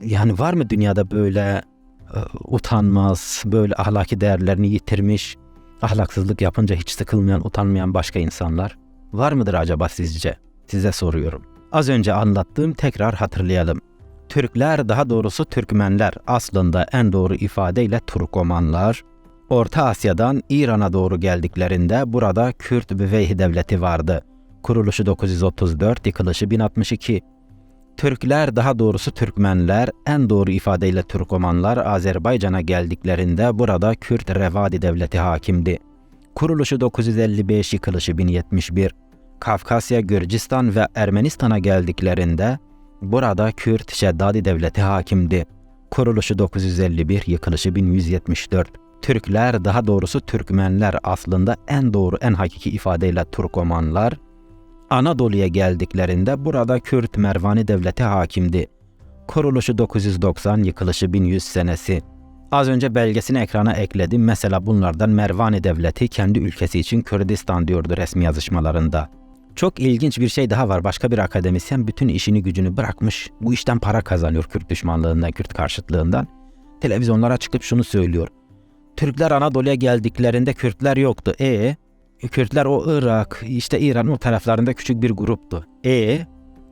Yani var mı dünyada böyle utanmaz, böyle ahlaki değerlerini yitirmiş, ahlaksızlık yapınca hiç sıkılmayan, utanmayan başka insanlar? Var mıdır acaba sizce? Size soruyorum. Az önce anlattığım tekrar hatırlayalım. Türkler, daha doğrusu Türkmenler, aslında en doğru ifadeyle Turkomanlar, Orta Asya'dan İran'a doğru geldiklerinde burada Kürt Büveyhi Devleti vardı. Kuruluşu 934, yıkılışı 1062. Türkler, daha doğrusu Türkmenler, en doğru ifadeyle Türkomanlar Azerbaycan'a geldiklerinde burada Kürt Revadi Devleti hakimdi. Kuruluşu 955, yıkılışı 1071. Kafkasya, Gürcistan ve Ermenistan'a geldiklerinde burada Kürt Şeddadi Devleti hakimdi. Kuruluşu 951, yıkılışı 1174. Türkler, daha doğrusu Türkmenler, aslında en doğru, en hakiki ifadeyle Turkomanlar, Anadolu'ya geldiklerinde burada Kürt Mervani Devleti hakimdi. Kuruluşu 990, yıkılışı 1100 senesi. Az önce belgesini ekrana ekledim. Mesela bunlardan Mervani Devleti kendi ülkesi için Kürdistan diyordu resmi yazışmalarında. Çok ilginç bir şey daha var. Başka bir akademisyen bütün işini gücünü bırakmış. Bu işten para kazanıyor, Kürt düşmanlığından, Kürt karşıtlığından. Televizyonlara çıkıp şunu söylüyor. Türkler Anadolu'ya geldiklerinde Kürtler yoktu. Kürtler o Irak, işte İran o taraflarında küçük bir gruptu.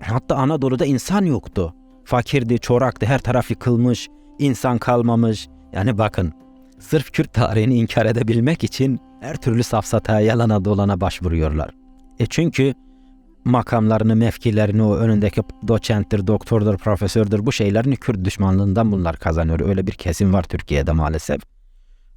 Hatta Anadolu'da insan yoktu. Fakirdi, çoraktı, her taraf yıkılmış, insan kalmamış. Yani bakın, sırf Kürt tarihini inkar edebilmek için her türlü safsataya, yalana dolana başvuruyorlar. Çünkü makamlarını, mevkilerini, o önündeki doçenttir, doktordur, profesördür, bu şeylerini Kürt düşmanlığından bunlar kazanıyor. Öyle bir kesim var Türkiye'de maalesef.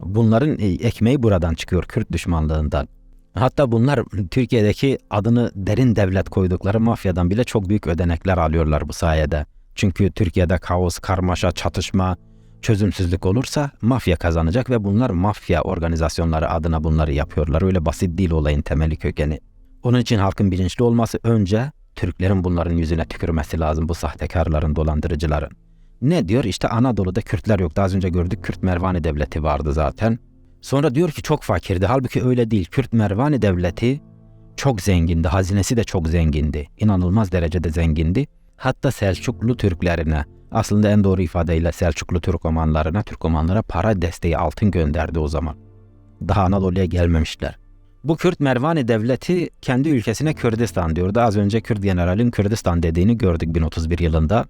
Bunların ekmeği buradan çıkıyor, Kürt düşmanlığından. Hatta bunlar Türkiye'deki adını derin devlet koydukları mafyadan bile çok büyük ödenekler alıyorlar bu sayede. Çünkü Türkiye'de kaos, karmaşa, çatışma, çözümsüzlük olursa mafya kazanacak ve bunlar mafya organizasyonları adına bunları yapıyorlar. Öyle basit değil olayın temeli, kökeni. Onun için halkın bilinçli olması, önce Türklerin bunların yüzüne tükürmesi lazım, bu sahtekarların, dolandırıcıların. Ne diyor? İşte Anadolu'da Kürtler yoktu. Az önce gördük, Kürt Mervani Devleti vardı zaten. Sonra diyor ki çok fakirdi. Halbuki öyle değil. Kürt Mervani Devleti çok zengindi. Hazinesi de çok zengindi. İnanılmaz derecede zengindi. Hatta Selçuklu Türklerine, aslında en doğru ifadeyle Selçuklu Türkomanlara para desteği, altın gönderdi o zaman. Daha Anadolu'ya gelmemişler. Bu Kürt Mervani Devleti kendi ülkesine Kürdistan diyordu. Az önce Kürt generalin Kürdistan dediğini gördük 1031 yılında.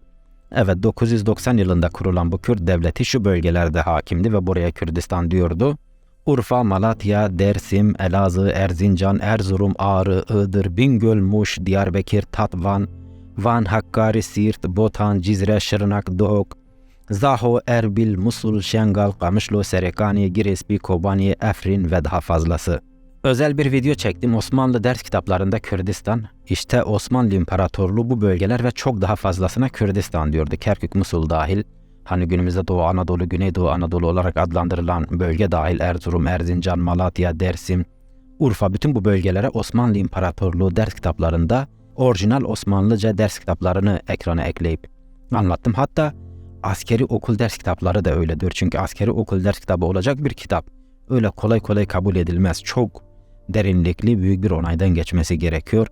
Evet, 990 yılında kurulan bu Kürt devleti şu bölgelerde hakimdi ve buraya Kürdistan diyordu. Urfa, Malatya, Dersim, Elazığ, Erzincan, Erzurum, Ağrı, Iğdır, Bingöl, Muş, Diyarbakır, Tatvan, Van, Hakkari, Siirt, Botan, Cizre, Şırnak, Doğuk, Zaho, Erbil, Musul, Şengal, Kamışlo, Serekaniye, Giresun, Kobaniye, Afrin ve daha fazlası. Özel bir video çektim. Osmanlı ders kitaplarında Kürdistan, işte Osmanlı İmparatorluğu bu bölgeler ve çok daha fazlasına Kürdistan diyordu. Kerkük, Musul dahil, hani günümüzde Doğu Anadolu, Güneydoğu Anadolu olarak adlandırılan bölge dahil, Erzurum, Erzincan, Malatya, Dersim, Urfa, bütün bu bölgelere Osmanlı İmparatorluğu ders kitaplarında orijinal Osmanlıca ders kitaplarını ekrana ekleyip anlattım. Hatta askeri okul ders kitapları da öyledir. Çünkü askeri okul ders kitabı olacak bir kitap öyle kolay kolay kabul edilmez. Çok derinlikli, büyük bir onaydan geçmesi gerekiyor.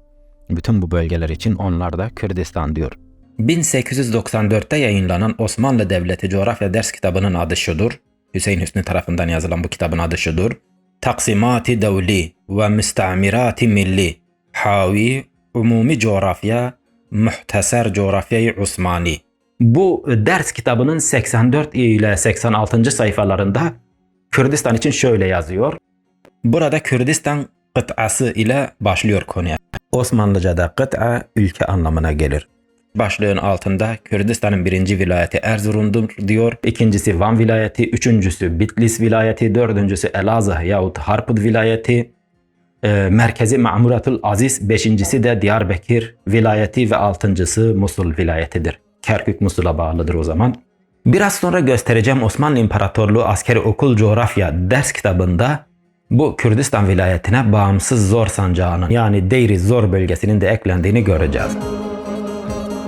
Bütün bu bölgeler için onlar da Kürdistan diyor. 1894'te yayınlanan Osmanlı Devleti Coğrafya Ders kitabının adı şudur. Hüseyin Hüsnü tarafından yazılan bu kitabın adı şudur. Taksimati Devli ve Müstamirati Milli Havi Umumi Coğrafya Muhteser Coğrafyayı Osmani. Bu ders kitabının 84 ile 86. sayfalarında Kürdistan için şöyle yazıyor. Burada Kürdistan kıtası ile başlıyor konuya. Osmanlıca'da kıta ülke anlamına gelir. Başlığın altında Kürdistan'ın birinci vilayeti Erzurum'dur diyor. İkincisi Van vilayeti, üçüncüsü Bitlis vilayeti, dördüncüsü Elazığ yahut Harput vilayeti, merkezi Ma'muratul Aziz, beşincisi de Diyarbakır vilayeti ve altıncısı Musul vilayetidir. Kerkük Musul'a bağlıdır o zaman. Biraz sonra göstereceğim Osmanlı İmparatorluğu Askeri Okul Coğrafya ders kitabında bu Kürdistan vilayetine bağımsız Zor sancağının yani Deyri Zor bölgesinin de eklendiğini göreceğiz.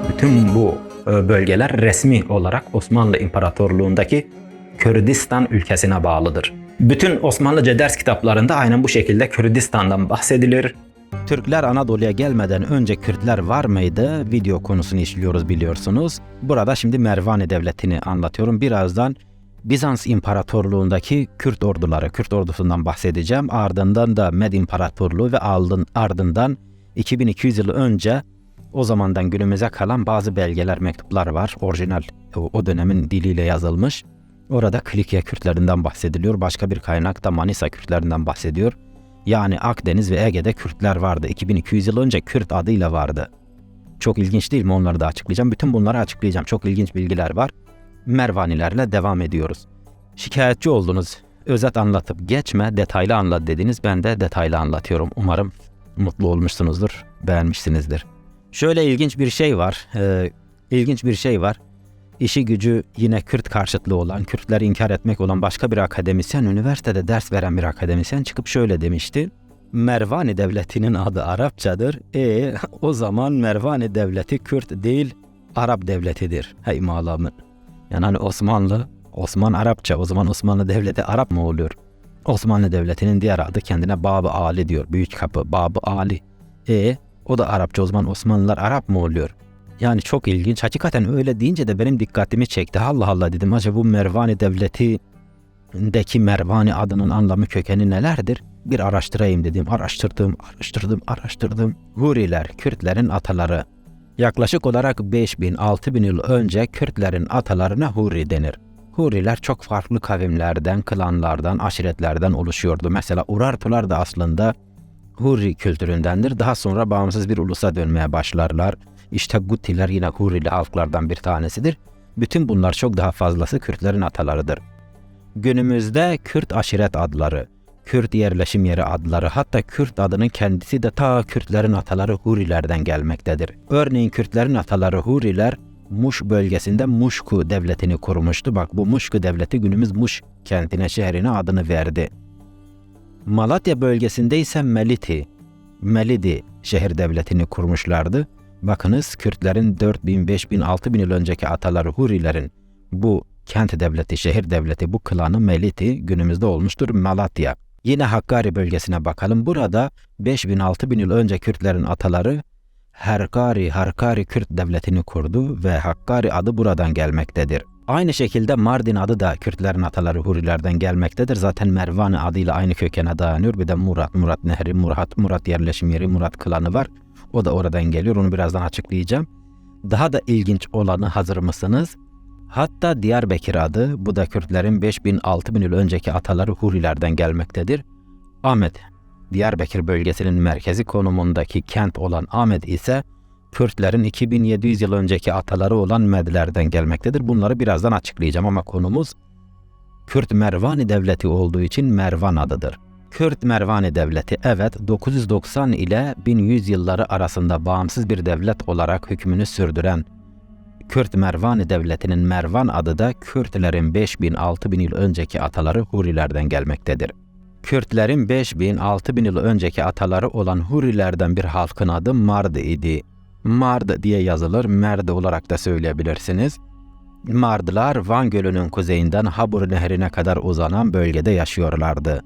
Bütün bu bölgeler resmi olarak Osmanlı İmparatorluğundaki Kürdistan ülkesine bağlıdır. Bütün Osmanlıca ders kitaplarında aynen bu şekilde Kürdistan'dan bahsedilir. Türkler Anadolu'ya gelmeden önce Kürtler var mıydı? Video konusunu işliyoruz biliyorsunuz. Burada şimdi Mervani Devleti'ni anlatıyorum. Birazdan Bizans İmparatorluğundaki Kürt orduları, Kürt ordusundan bahsedeceğim. Ardından da Med İmparatorluğu ve ardından 2200 yıl önce o zamandan günümüze kalan bazı belgeler, mektuplar var. Orijinal o dönemin diliyle yazılmış. Orada Kilikya Kürtlerinden bahsediliyor. Başka bir kaynakta Manisa Kürtlerinden bahsediyor. Yani Akdeniz ve Ege'de Kürtler vardı. 2200 yıl önce Kürt adıyla vardı. Çok ilginç değil mi? Onları da açıklayacağım. Bütün bunları açıklayacağım. Çok ilginç bilgiler var. Mervanilerle devam ediyoruz. Şikayetçi oldunuz. Özet anlatıp geçme, detaylı anlat dediniz. Ben de detaylı anlatıyorum. Umarım mutlu olmuşsunuzdur, beğenmişsinizdir. Şöyle ilginç bir şey var. İşi gücü yine Kürt karşıtlığı olan, Kürtleri inkar etmek olan başka bir akademisyen, üniversitede ders veren bir akademisyen çıkıp şöyle demişti. Mervani Devleti'nin adı Arapçadır. O zaman Mervani Devleti Kürt değil, Arap Devletidir. Hey malamın. Yani hani Osman Arapça, o zaman Osmanlı Devleti Arap mı oluyor? Osmanlı Devleti'nin diğer adı kendine Bab-ı Ali diyor. Büyük kapı, Bab-ı Ali. O da Arapça, o zaman Osmanlılar Arap mı oluyor? Yani çok ilginç. Hakikaten öyle deyince de benim dikkatimi çekti. Allah Allah dedim. Acaba bu Mervani Devleti'ndeki Mervani adının anlamı, kökeni nelerdir? Bir araştırayım dedim. Araştırdım. Huriler, Kürtlerin ataları. Yaklaşık olarak 5000-6000 yıl önce Kürtlerin atalarına Huri denir. Huriler çok farklı kavimlerden, klanlardan, aşiretlerden oluşuyordu. Mesela Urartular da aslında Huri kültüründendir. Daha sonra bağımsız bir ulusa dönmeye başlarlar. İşte Gutiler yine Hurili halklardan bir tanesidir. Bütün bunlar çok daha fazlası Kürtlerin atalarıdır. Günümüzde Kürt aşiret adları, Kürt yerleşim yeri adları, hatta Kürt adının kendisi de ta Kürtlerin ataları Hurilerden gelmektedir. Örneğin Kürtlerin ataları Huriler Muş bölgesinde Muşku devletini kurmuştu. Bak, bu Muşku devleti günümüz Muş kentine, şehrine adını verdi. Malatya bölgesinde ise Melidi şehir devletini kurmuşlardı. Bakınız, Kürtlerin 4000, 5000, 6000 yıl önceki ataları Hurilerin bu kent devleti, şehir devleti, bu klanı Meliti günümüzde olmuştur Malatya. Yine Hakkari bölgesine bakalım. Burada 5000, 6000 yıl önce Kürtlerin ataları Harkari Kürt devletini kurdu ve Hakkari adı buradan gelmektedir. Aynı şekilde Mardin adı da Kürtlerin ataları Hurilerden gelmektedir. Zaten Mervani adıyla aynı kökene dayanıyor. Bir de Murat Nehri, Murat yerleşim yeri, Murat klanı var. O da oradan geliyor. Onu birazdan açıklayacağım. Daha da ilginç olanı, hazır mısınız? Hatta Diyarbakır adı, bu da Kürtlerin 5000-6000 yıl önceki ataları Hurilerden gelmektedir. Ahmet, Diyarbakır bölgesinin merkezi konumundaki kent olan Ahmet ise Kürtlerin 2700 yıl önceki ataları olan Medlerden gelmektedir. Bunları birazdan açıklayacağım ama konumuz Kürt Mervani Devleti olduğu için Mervan adıdır. Kürt Mervani Devleti, evet, 990 ile 1100 yılları arasında bağımsız bir devlet olarak hükmünü sürdüren Kürt Mervani Devleti'nin Mervan adı da Kürtlerin 5000-6000 yıl önceki ataları Hurilerden gelmektedir. Kürtlerin 5000-6000 yıl önceki ataları olan Hurilerden bir halkın adı Mard idi. Mard diye yazılır, Merd olarak da söyleyebilirsiniz. Mardlar Van Gölü'nün kuzeyinden Habur Nehri'ne kadar uzanan bölgede yaşıyorlardı.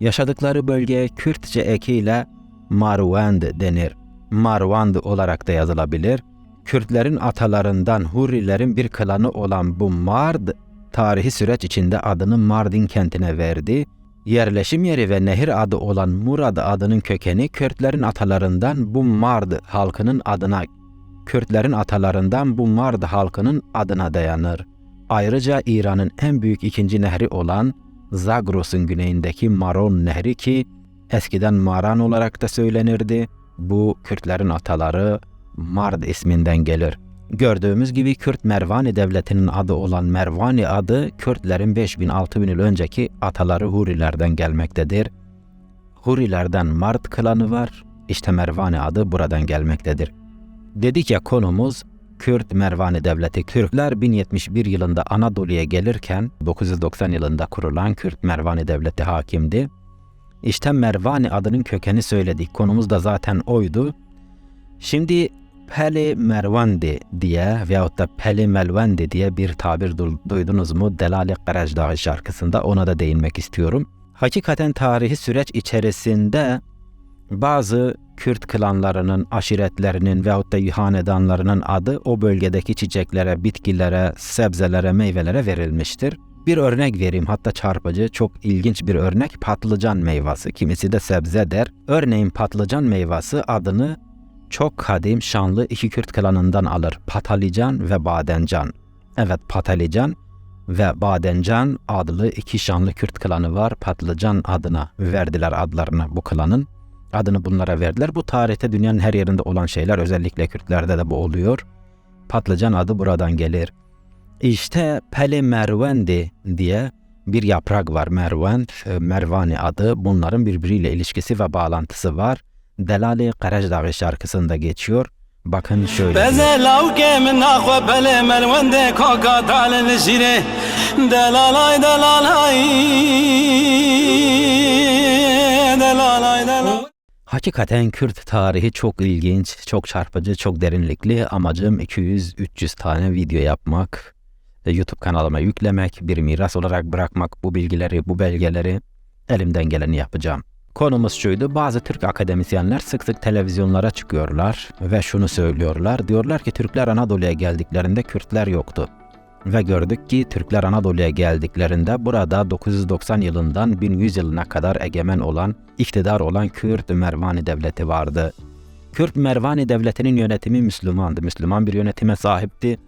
Yaşadıkları bölgeye Kürtçe ekiyle Marwand denir. Marwand olarak da yazılabilir. Kürtlerin atalarından Hurilerin bir klanı olan bu Mard, tarihi süreç içinde adını Mardin kentine verdi. Yerleşim yeri ve nehir adı olan Murad adının kökeni Kürtlerin atalarından bu Mard halkının adına dayanır. Ayrıca İran'ın en büyük ikinci nehri olan Zagros'un güneyindeki Maron Nehri, ki eskiden Maran olarak da söylenirdi, bu Kürtlerin ataları Mard isminden gelir. Gördüğümüz gibi Kürt Mervani Devleti'nin adı olan Mervani adı Kürtlerin 5000-6000 yıl önceki ataları Hurilerden gelmektedir. Hurilerden Mard klanı var. İşte Mervani adı buradan gelmektedir. Dedik ya, konumuz Kürt Mervani Devleti. Türkler 1071 yılında Anadolu'ya gelirken 990 yılında kurulan Kürt Mervani Devleti hakimdi. İşte Mervani adının kökeni söyledik. Konumuz da zaten oydu. Şimdi Peli Mervandi diye veyahut da Peli Melvandi diye bir tabir duydunuz mu? Delali Qarajdağı şarkısında, ona da değinmek istiyorum. Hakikaten tarihi süreç içerisinde bazı Kürt klanlarının, aşiretlerinin veyahut da hanedanlarının adı o bölgedeki çiçeklere, bitkilere, sebzelere, meyvelere verilmiştir. Bir örnek vereyim, hatta çarpıcı, çok ilginç bir örnek: patlıcan meyvesi. Kimisi de sebze der. Örneğin patlıcan meyvesi adını çok kadim, şanlı iki Kürt klanından alır: Patalican ve Badencan. Evet, Patalican ve Badencan adlı iki şanlı Kürt klanı var. Patlıcan adına verdiler adlarını, bu klanın adını bunlara verdiler. Bu tarihte dünyanın her yerinde olan şeyler, özellikle Kürtlerde de bu oluyor. Patlıcan adı buradan gelir. İşte Peli Mervendi diye bir yaprak var. Mervani adı. Bunların birbiriyle ilişkisi ve bağlantısı var. Delali Qarajdağı şarkısında geçiyor. Bakın şöyle. Hakikaten Kürt tarihi çok ilginç, çok çarpıcı, çok derinlikli. Amacım 200-300 tane video yapmak ve YouTube kanalıma yüklemek, bir miras olarak bırakmak bu bilgileri, bu belgeleri. Elimden geleni yapacağım. Konumuz şuydu: bazı Türk akademisyenler sık sık televizyonlara çıkıyorlar ve şunu söylüyorlar. Diyorlar ki Türkler Anadolu'ya geldiklerinde Kürtler yoktu. Ve gördük ki Türkler Anadolu'ya geldiklerinde burada 990 yılından 1100 yılına kadar egemen olan, iktidar olan Kürt Mervani Devleti vardı. Kürt Mervani Devleti'nin yönetimi Müslümandı. Müslüman bir yönetime sahipti.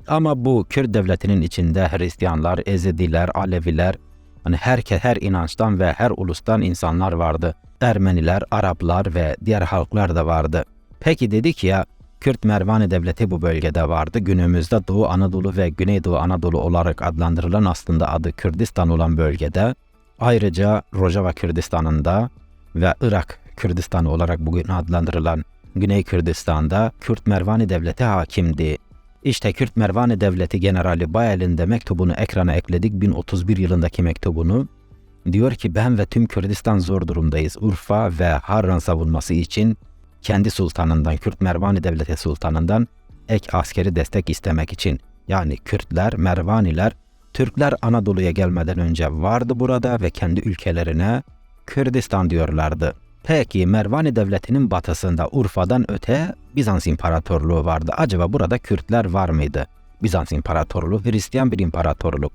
Ama bu Kürt Devleti'nin içinde Hristiyanlar, Ezidiler, Aleviler, hani her inançtan ve her ulustan insanlar vardı. Ermeniler, Araplar ve diğer halklar da vardı. Peki dedik ya, Kürt Mervani Devleti bu bölgede vardı. Günümüzde Doğu Anadolu ve Güneydoğu Anadolu olarak adlandırılan, aslında adı Kürdistan olan bölgede, ayrıca Rojava Kürdistan'ında ve Irak Kürdistanı olarak bugün adlandırılan Güney Kürdistan'da Kürt Mervani Devleti hakimdi. İşte Kürt Mervani Devleti Generali Bayel'in de mektubunu ekrana ekledik, 1031 yılındaki mektubunu. Diyor ki, ben ve tüm Kürdistan zor durumdayız. Urfa ve Harran savunması için kendi sultanından, Kürt Mervani Devleti sultanından ek askeri destek istemek için. Yani Kürtler, Mervaniler, Türkler Anadolu'ya gelmeden önce vardı burada ve kendi ülkelerine Kürdistan diyorlardı. Peki Mervani Devleti'nin batısında Urfa'dan öte Bizans İmparatorluğu vardı. Acaba burada Kürtler var mıydı? Bizans İmparatorluğu Hristiyan bir imparatorluk.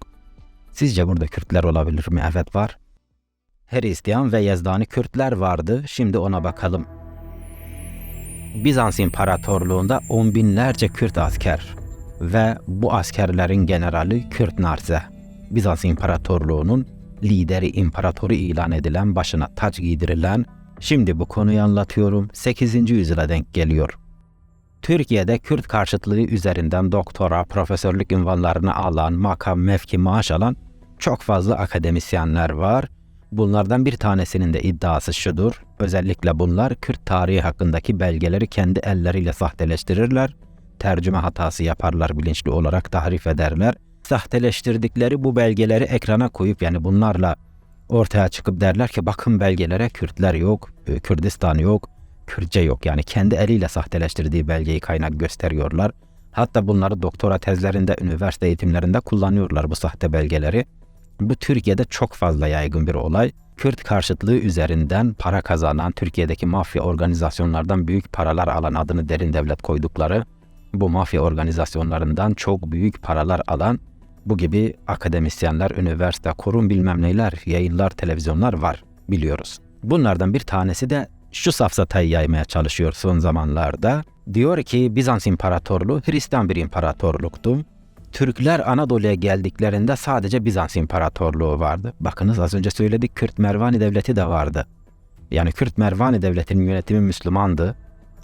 Sizce burada Kürtler olabilir mi? Evet, var. Hristiyan ve Yezdani Kürtler vardı. Şimdi ona bakalım. Bizans İmparatorluğu'nda on binlerce Kürt asker ve bu askerlerin generali Kürt Narze. Bizans İmparatorluğu'nun lideri, imparatoru ilan edilen, başına taç giydirilen. Şimdi bu konuyu anlatıyorum. 8. yüzyıla denk geliyor. Türkiye'de Kürt karşıtlığı üzerinden doktora, profesörlük unvanlarını alan, makam, mevki, maaş alan çok fazla akademisyenler var. Bunlardan bir tanesinin de iddiası şudur: özellikle bunlar Kürt tarihi hakkındaki belgeleri kendi elleriyle sahteleştirirler, tercüme hatası yaparlar, bilinçli olarak tahrif ederler. Sahteleştirdikleri bu belgeleri ekrana koyup, yani bunlarla ortaya çıkıp derler ki bakın belgelere Kürtler yok, Kürdistan yok, Kürtçe yok. Yani kendi eliyle sahteleştirdiği belgeyi kaynak gösteriyorlar. Hatta bunları doktora tezlerinde, üniversite eğitimlerinde kullanıyorlar bu sahte belgeleri. Bu Türkiye'de çok fazla yaygın bir olay. Kürt karşıtlığı üzerinden para kazanan, Türkiye'deki mafya organizasyonlardan büyük paralar alan, adını derin devlet koydukları bu mafya organizasyonlarından çok büyük paralar alan bu gibi akademisyenler, üniversite, kurum bilmem neler, yayınlar, televizyonlar var, biliyoruz. Bunlardan bir tanesi de şu safsatayı yaymaya çalışıyor son zamanlarda. Diyor ki Bizans İmparatorluğu Hristiyan bir imparatorluktu. Türkler Anadolu'ya geldiklerinde sadece Bizans İmparatorluğu vardı. Bakınız, az önce söyledik, Kürt Mervani Devleti de vardı. Yani Kürt Mervani Devleti'nin yönetimi Müslümandı.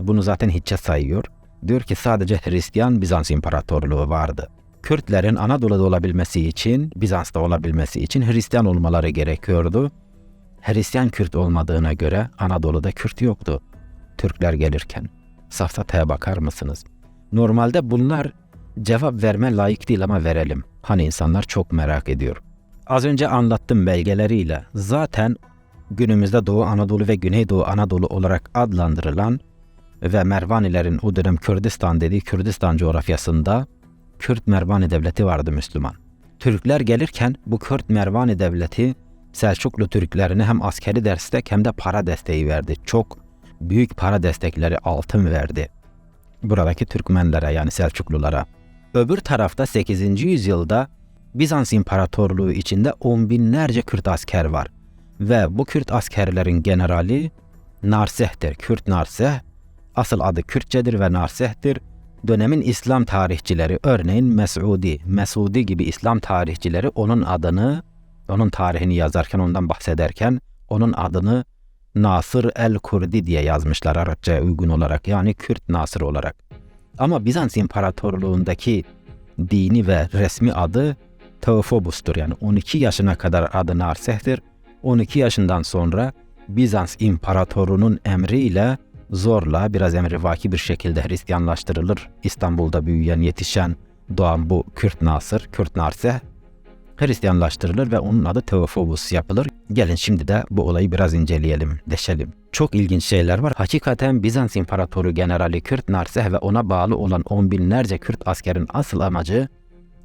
Bunu zaten hiçe sayıyor. Diyor ki sadece Hristiyan Bizans İmparatorluğu vardı. Kürtlerin Anadolu'da olabilmesi için, Bizans'ta olabilmesi için Hristiyan olmaları gerekiyordu. Hristiyan Kürt olmadığına göre Anadolu'da Kürt yoktu Türkler gelirken. Safsataya bakar mısınız? Normalde bunlar cevap verme layık değil ama verelim. Hani insanlar çok merak ediyor. Az önce anlattığım belgeleriyle zaten günümüzde Doğu Anadolu ve Güneydoğu Anadolu olarak adlandırılan ve Mervanilerin o dönem Kürdistan dediği Kürdistan coğrafyasında Kürt Mervani Devleti vardı, Müslüman. Türkler gelirken bu Kürt Mervani Devleti Selçuklu Türklerine hem askeri destek hem de para desteği verdi. Çok büyük para destekleri, altın verdi buradaki Türkmenlere, yani Selçuklulara. Öbür tarafta 8. yüzyılda Bizans İmparatorluğu içinde on binlerce Kürt asker var. Ve bu Kürt askerlerin generali Narseh'tir. Kürt Narseh, asıl adı Kürtçedir ve Narseh'tir. Dönemin İslam tarihçileri, örneğin Mesudi gibi İslam tarihçileri onun adını, onun tarihini yazarken, ondan bahsederken onun adını Nasır el-Kurdi diye yazmışlar, Arapçaya uygun olarak, yani Kürt Nasır olarak. Ama Bizans İmparatorluğundaki dini ve resmi adı Teofobus'tur. Yani 12 yaşına kadar adı Narseh'tir. 12 yaşından sonra Bizans İmparatorunun emriyle zorla, biraz emrivaki bir şekilde Hristiyanlaştırılır. İstanbul'da büyüyen, yetişen, doğan bu Kürt Nasır, Kürt Narseh Hristiyanlaştırılır ve onun adı Teofobus yapılır. Gelin şimdi de bu olayı biraz inceleyelim, deşelim. Çok ilginç şeyler var. Hakikaten Bizans İmparatoru Generali Kürt Narseh ve ona bağlı olan on binlerce Kürt askerin asıl amacı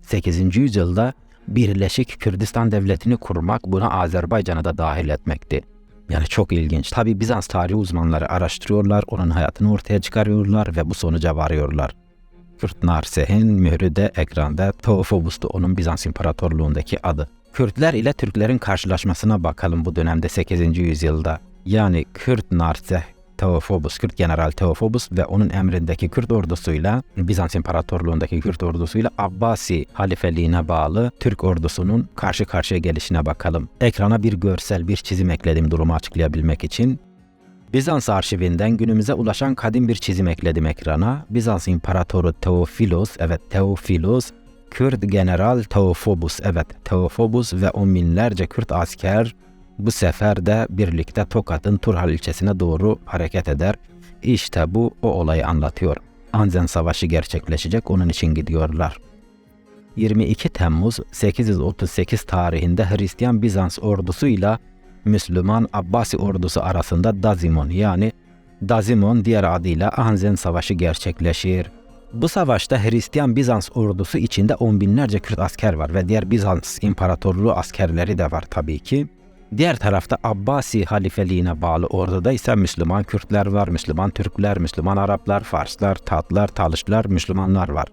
8. yüzyılda Birleşik Kürdistan Devleti'ni kurmak, buna Azerbaycan'ı da dahil etmekti. Yani çok ilginç. Tabi Bizans tarihi uzmanları araştırıyorlar, onun hayatını ortaya çıkarıyorlar ve bu sonuca varıyorlar. Kürt Narseh'in mührü de ekranda, Teofobus'tu onun Bizans İmparatorluğundaki adı. Kürtler ile Türklerin karşılaşmasına bakalım bu dönemde 8. yüzyılda. Yani Kürt Narseh, Teofobus, Kürt General Teofobus ve onun emrindeki Kürt ordusuyla, Bizans İmparatorluğundaki Kürt ordusuyla Abbasi halifeliğine bağlı Türk ordusunun karşı karşıya gelişine bakalım. Ekrana bir görsel, bir çizim ekledim durumu açıklayabilmek için. Bizans arşivinden günümüze ulaşan kadim bir çizim ekledim ekrana. Bizans İmparatoru Teofilos, evet Teofilos, Kürt General Teofobus, evet Teofobus ve on binlerce Kürt asker bu sefer de birlikte Tokat'ın Turhal ilçesine doğru hareket eder. İşte bu o olayı anlatıyor. Anzen Savaşı gerçekleşecek, onun için gidiyorlar. 22 Temmuz 838 tarihinde Hristiyan Bizans ordusuyla Müslüman Abbasi ordusu arasında Dazimon, yani Dazimon diğer adıyla Anzen Savaşı gerçekleşir. Bu savaşta Hristiyan Bizans ordusu içinde on binlerce Kürt asker var ve diğer Bizans İmparatorluğu askerleri de var tabii ki. Diğer tarafta Abbasi halifeliğine bağlı orduda ise Müslüman Kürtler var, Müslüman Türkler, Müslüman Araplar, Farslar, Tatlar, Talışlar, Müslümanlar var.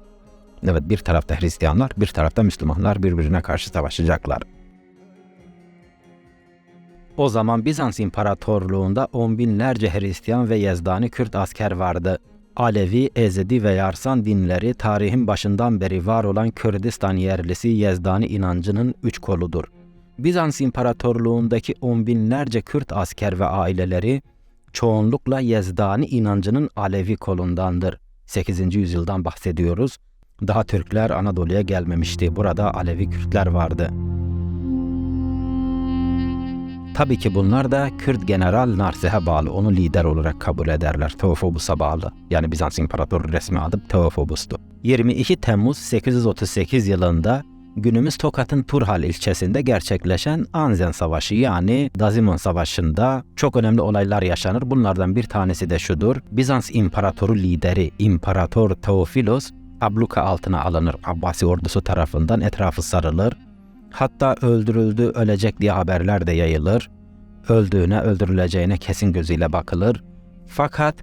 Evet, bir tarafta Hristiyanlar, bir tarafta Müslümanlar birbirine karşı savaşacaklar. O zaman Bizans İmparatorluğunda on binlerce Hristiyan ve Yezdani Kürt asker vardı. Alevi, Ezidi ve Yarsan dinleri tarihin başından beri var olan Kürdistan yerlisi Yezdani inancının üç koludur. Bizans İmparatorluğundaki on binlerce Kürt asker ve aileleri çoğunlukla Yezdani inancının Alevi kolundandır. 8. yüzyıldan bahsediyoruz. Daha Türkler Anadolu'ya gelmemişti. Burada Alevi Kürtler vardı. Tabii ki bunlar da Kürt General Narseh'e bağlı, onu lider olarak kabul ederler. Teofobus'a bağlı. Yani Bizans İmparatoru resmi adı Teofobus'tu. 22 Temmuz 838 yılında günümüz Tokat'ın Turhal ilçesinde gerçekleşen Anzen Savaşı yani Dazimon Savaşı'nda çok önemli olaylar yaşanır. Bunlardan bir tanesi de şudur. Bizans İmparatoru lideri İmparator Teofilos abluka altına alınır. Abbasi ordusu tarafından etrafı sarılır. Hatta öldürüldü, ölecek diye haberler de yayılır. Öldüğüne, öldürüleceğine kesin gözüyle bakılır. Fakat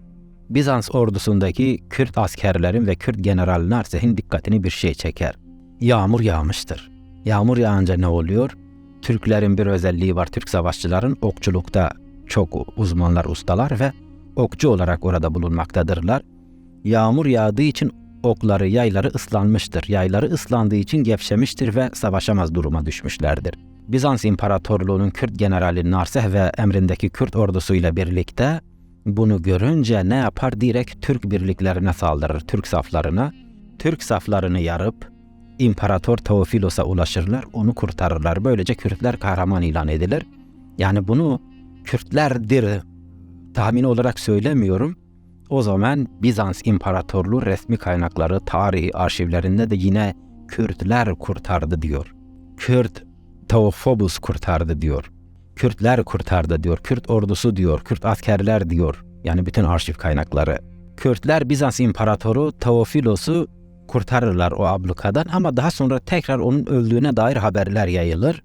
Bizans ordusundaki Kürt askerlerin ve Kürt General Narseh'in dikkatini bir şey çeker. Yağmur yağmıştır. Yağmur yağınca ne oluyor? Türklerin bir özelliği var. Türk savaşçıların okçulukta çok uzmanlar, ustalar ve okçu olarak orada bulunmaktadırlar. Yağmur yağdığı için okları, yayları ıslanmıştır. Yayları ıslandığı için gevşemiştir ve savaşamaz duruma düşmüşlerdir. Bizans İmparatorluğu'nun Kürt generali Narseh ve emrindeki Kürt ordusuyla birlikte bunu görünce ne yapar? Direkt Türk birliklerine saldırır, Türk saflarına. Türk saflarını yarıp İmparator Teofilos'a ulaşırlar, onu kurtarırlar. Böylece Kürtler kahraman ilan edilir. Yani bunu Kürtlerdir tahmini olarak söylemiyorum. O zaman Bizans İmparatorluğu resmi kaynakları, tarihi arşivlerinde de yine Kürtler kurtardı diyor. Kürt Teofobus kurtardı diyor. Kürtler kurtardı diyor. Kürt ordusu diyor. Kürt askerler diyor. Yani bütün arşiv kaynakları. Kürtler Bizans İmparatoru Teofilos'u kurtarırlar o ablukadan ama daha sonra tekrar onun öldüğüne dair haberler yayılır.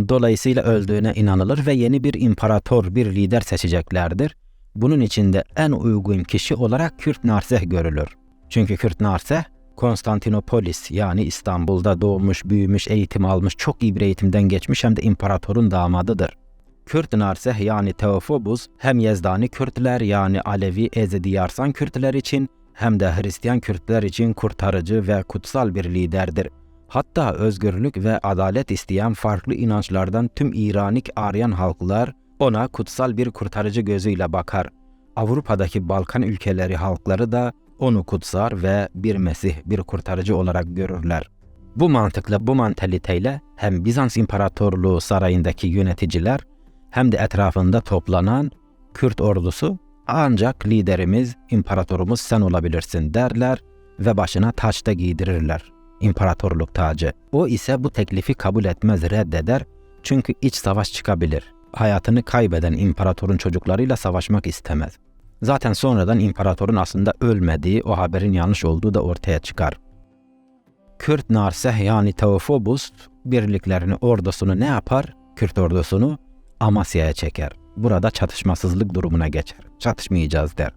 Dolayısıyla öldüğüne inanılır ve yeni bir imparator, bir lider seçeceklerdir. Bunun için de en uygun kişi olarak Kürt Narseh görülür. Çünkü Kürt Narseh, Konstantinopolis yani İstanbul'da doğmuş, büyümüş, eğitim almış, çok iyi bir eğitimden geçmiş hem de imparatorun damadıdır. Kürt Narseh yani Teofobus hem Yezdani Kürtler yani Alevi Ezediyarsan Kürtler için hem de Hristiyan Kürtler için kurtarıcı ve kutsal bir liderdir. Hatta özgürlük ve adalet isteyen farklı inançlardan tüm İranik Aryan halklar ona kutsal bir kurtarıcı gözüyle bakar. Avrupa'daki Balkan ülkeleri halkları da onu kutsar ve bir Mesih, bir kurtarıcı olarak görürler. Bu mantıkla, bu mantaliteyle hem Bizans İmparatorluğu sarayındaki yöneticiler hem de etrafında toplanan Kürt ordusu ancak liderimiz, imparatorumuz sen olabilirsin derler ve başına taç da giydirirler. İmparatorluk tacı. O ise bu teklifi kabul etmez, reddeder çünkü iç savaş çıkabilir. Hayatını kaybeden imparatorun çocuklarıyla savaşmak istemez. Zaten sonradan imparatorun aslında ölmediği, o haberin yanlış olduğu da ortaya çıkar. Kürt Narseh yani Teofobus birliklerini, ordusunu ne yapar? Kürt ordusunu Amasya'ya çeker. Burada çatışmasızlık durumuna geçer. Çatışmayacağız der.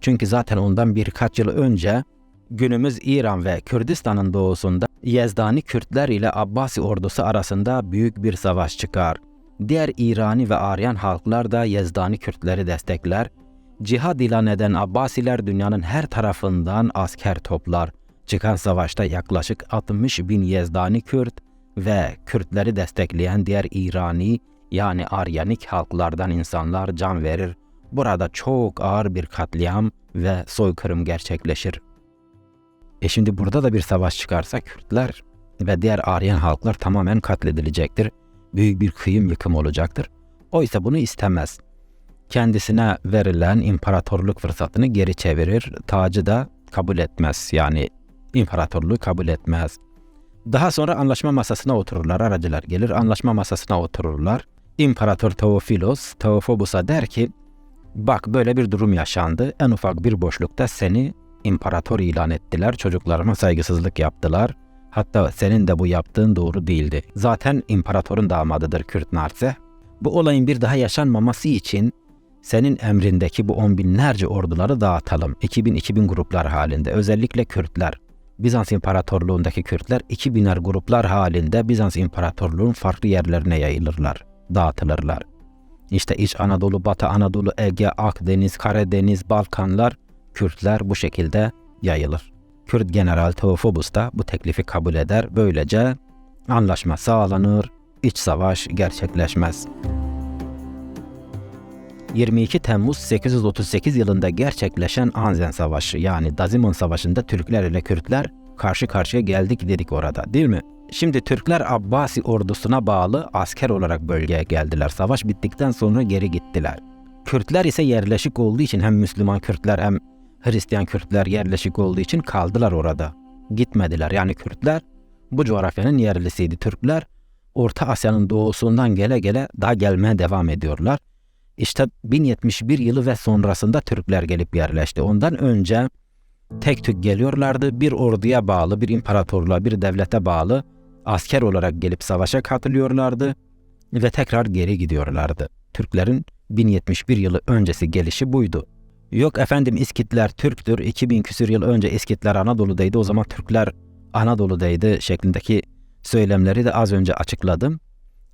Çünkü zaten ondan birkaç yıl önce günümüz İran ve Kürdistan'ın doğusunda Yezdani Kürtler ile Abbasi ordusu arasında büyük bir savaş çıkar. Diğer İrani ve Aryan halklar da Yezdani Kürtleri destekler. Cihad ilan eden Abbasiler dünyanın her tarafından asker toplar. Çıkan savaşta yaklaşık 60.000 Yezdani Kürt ve Kürtleri destekleyen diğer İrani yani Aryanik halklardan insanlar can verir. Burada çok ağır bir katliam ve soykırım gerçekleşir. Şimdi burada da bir savaş çıkarsa Kürtler ve diğer Aryan halklar tamamen katledilecektir. Büyük bir kıyım yıkım olacaktır. Oysa bunu istemez. Kendisine verilen imparatorluk fırsatını geri çevirir, tacı da kabul etmez. Yani imparatorluğu kabul etmez. Daha sonra anlaşma masasına otururlar, aracılar gelir, anlaşma masasına otururlar. İmparator Teofilos, Teofobus'a der ki, bak böyle bir durum yaşandı, en ufak bir boşlukta seni imparator ilan ettiler, çocuklarıma saygısızlık yaptılar. Hatta senin de bu yaptığın doğru değildi. Zaten imparatorun damadıdır Kürt Narseh. Bu olayın bir daha yaşanmaması için senin emrindeki bu 10 binlerce orduları dağıtalım. 2000 gruplar halinde. Özellikle Kürtler. Bizans İmparatorluğundaki Kürtler 2000'er gruplar halinde Bizans İmparatorluğu'nun farklı yerlerine yayılırlar. Dağıtılırlar. İşte İç Anadolu, Batı Anadolu, Ege, Akdeniz, Karadeniz, Balkanlar, Kürtler bu şekilde yayılır. Kürt General Teofobus da bu teklifi kabul eder. Böylece anlaşma sağlanır, iç savaş gerçekleşmez. 22 Temmuz 838 yılında gerçekleşen Anzen Savaşı yani Dazimon Savaşı'nda Türkler ile Kürtler karşı karşıya geldik dedik orada, değil mi? Şimdi Türkler Abbasi ordusuna bağlı asker olarak bölgeye geldiler. Savaş bittikten sonra geri gittiler. Kürtler ise yerleşik olduğu için hem Müslüman Kürtler hem Hristiyan Kürtler yerleşik olduğu için kaldılar orada. Gitmediler. Yani Kürtler bu coğrafyanın yerlisiydi. Türkler Orta Asya'nın doğusundan gele gele daha gelmeye devam ediyorlar. İşte 1071 yılı ve sonrasında Türkler gelip yerleşti. Ondan önce tek tük geliyorlardı. Bir orduya bağlı, bir imparatorluğa, bir devlete bağlı asker olarak gelip savaşa katılıyorlardı ve tekrar geri gidiyorlardı. Türklerin 1071 yılı öncesi gelişi buydu. Yok efendim İskitler Türktür, 2000 küsur yıl önce İskitler Anadolu'daydı, o zaman Türkler Anadolu'daydı şeklindeki söylemleri de az önce açıkladım.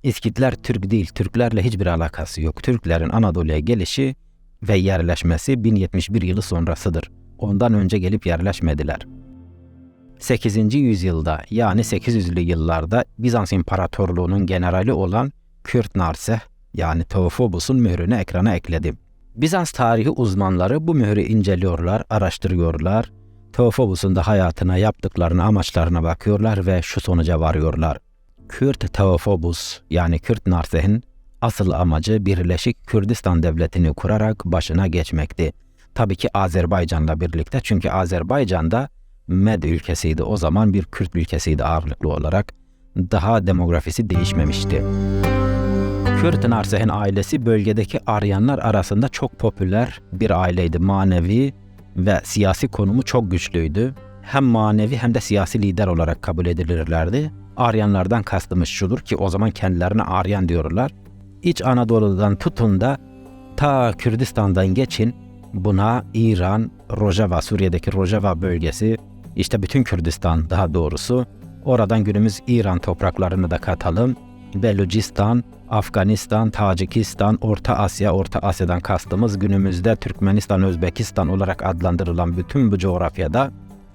İskitler Türk değil, Türklerle hiçbir alakası yok. Türklerin Anadolu'ya gelişi ve yerleşmesi 1071 yılı sonrasıdır. Ondan önce gelip yerleşmediler. 8. yüzyılda yani 800'lü yıllarda Bizans İmparatorluğu'nun generali olan Kürt Narseh yani Teofobus'un mührünü ekrana ekledim. Bizans tarihi uzmanları bu mührü inceliyorlar, araştırıyorlar. Teofobus'un da hayatına, yaptıklarına, amaçlarına bakıyorlar ve şu sonuca varıyorlar. Kürt Teofobus yani Kürt Narseh'in asıl amacı Birleşik Kürdistan Devleti'ni kurarak başına geçmekti. Tabii ki Azerbaycan'la birlikte, çünkü Azerbaycan'da Med ülkesiydi, o zaman bir Kürt ülkesiydi ağırlıklı olarak. Daha demografisi değişmemişti. Kürt Narseh'in ailesi bölgedeki Aryanlar arasında çok popüler bir aileydi. Manevi ve siyasi konumu çok güçlüydü. Hem manevi hem de siyasi lider olarak kabul edilirlerdi. Aryanlardan kastımız şudur ki o zaman kendilerine Aryan diyorlar. İç Anadolu'dan tutun da ta Kürdistan'dan geçin, buna İran, Rojava, Suriye'deki Rojava bölgesi, işte bütün Kürdistan daha doğrusu, oradan günümüz İran topraklarını da katalım. Belucistan, Afganistan, Tacikistan, Orta Asya, Orta Asya'dan kastımız günümüzde Türkmenistan, Özbekistan olarak adlandırılan bütün bu coğrafyada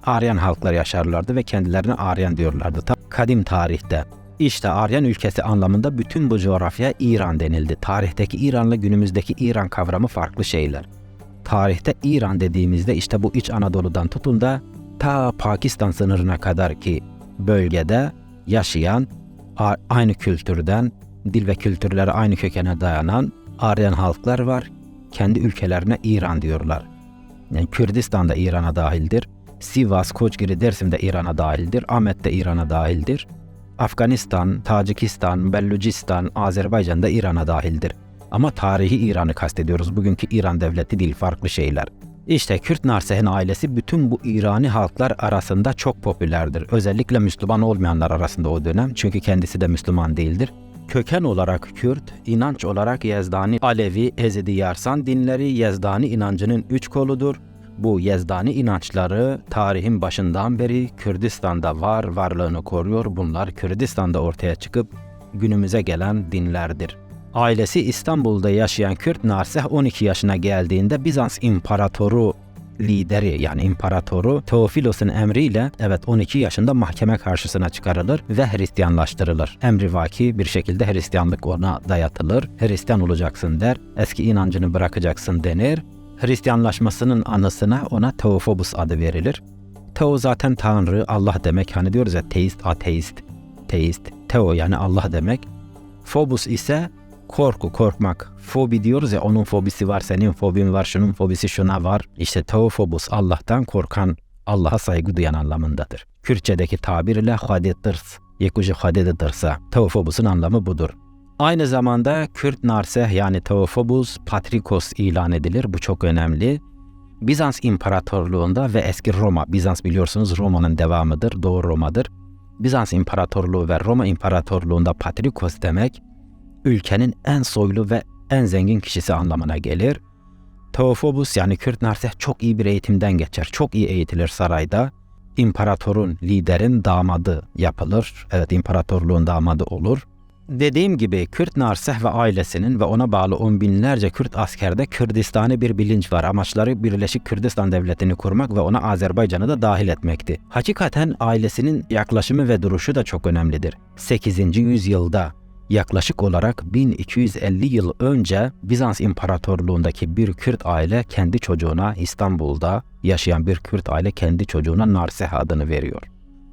Aryan halklar yaşarlardı ve kendilerine Aryan diyorlardı kadim tarihte. İşte Aryan ülkesi anlamında bütün bu coğrafyaya İran denildi. Tarihteki İran'la günümüzdeki İran kavramı farklı şeyler. Tarihte İran dediğimizde işte bu İç Anadolu'dan tutun da ta Pakistan sınırına kadar ki bölgede yaşayan, aynı kültürden, dil ve kültürleri aynı kökene dayanan Aryan halklar var. Kendi ülkelerine İran diyorlar. Yani Kürdistan da İran'a dahildir. Sivas, Koçgiri, Dersim de İran'a dahildir. Ahmet de İran'a dahildir. Afganistan, Tacikistan, Belucistan, Azerbaycan da İran'a dahildir. Ama tarihi İran'ı kastediyoruz. Bugünkü İran devleti değil, farklı şeyler. İşte Kürt Narseh'in ailesi bütün bu İrani halklar arasında çok popülerdir. Özellikle Müslüman olmayanlar arasında o dönem. Çünkü kendisi de Müslüman değildir. Köken olarak Kürt, inanç olarak Yezdani, Alevi, Ezidi, Yarsan dinleri Yezdani inancının 3 koludur. Bu Yezdani inançları tarihin başından beri Kürdistan'da varlığını koruyor. Bunlar Kürdistan'da ortaya çıkıp günümüze gelen dinlerdir. Ailesi İstanbul'da yaşayan Kürt Narseh 12 yaşına geldiğinde Bizans İmparatoru lideri yani İmparatoru Teofilos'un emriyle 12 yaşında mahkeme karşısına çıkarılır ve Hristiyanlaştırılır. Emrivaki bir şekilde Hristiyanlık ona dayatılır. Hristiyan olacaksın der, eski inancını bırakacaksın denir. Hristiyanlaşmasının anısına ona Teofobus adı verilir. Teo zaten Tanrı, Allah demek. Hani diyoruz ya teist, ateist, teist. Teo yani Allah demek. Phobos ise korku, korkmak. Fobi diyoruz ya, onun fobisi var, senin fobin var, şunun fobisi şuna var. İşte Teofobus Allah'tan korkan, Allah'a saygı duyan anlamındadır. Kürtçedeki tabirle hadetırs, yekuji hadedetırsa. Teofobus'un anlamı budur. Aynı zamanda Kürt Narseh yani Teofobus Patrikos ilan edilir. Bu çok önemli. Bizans İmparatorluğu'nda ve eski Roma, Bizans biliyorsunuz Roma'nın devamıdır, Doğu Roma'dır. Bizans İmparatorluğu ve Roma İmparatorluğu'nda Patrikos demek, ülkenin en soylu ve en zengin kişisi anlamına gelir. Teofobus yani Kürt Narseh çok iyi bir eğitimden geçer, çok iyi eğitilir sarayda. İmparatorun, liderin damadı yapılır. Evet, imparatorluğun damadı olur. Dediğim gibi Kürt Narseh ve ailesinin ve ona bağlı on binlerce Kürt askerde Kürdistan'ı bir bilinç var. Amaçları Birleşik Kürdistan Devleti'ni kurmak ve ona Azerbaycan'ı da dahil etmekti. Hakikaten ailesinin yaklaşımı ve duruşu da çok önemlidir. 8. yüzyılda Yaklaşık olarak 1250 yıl önce Bizans İmparatorluğundaki bir Kürt aile kendi çocuğuna, İstanbul'da yaşayan bir Kürt aile kendi çocuğuna Narseh adını veriyor.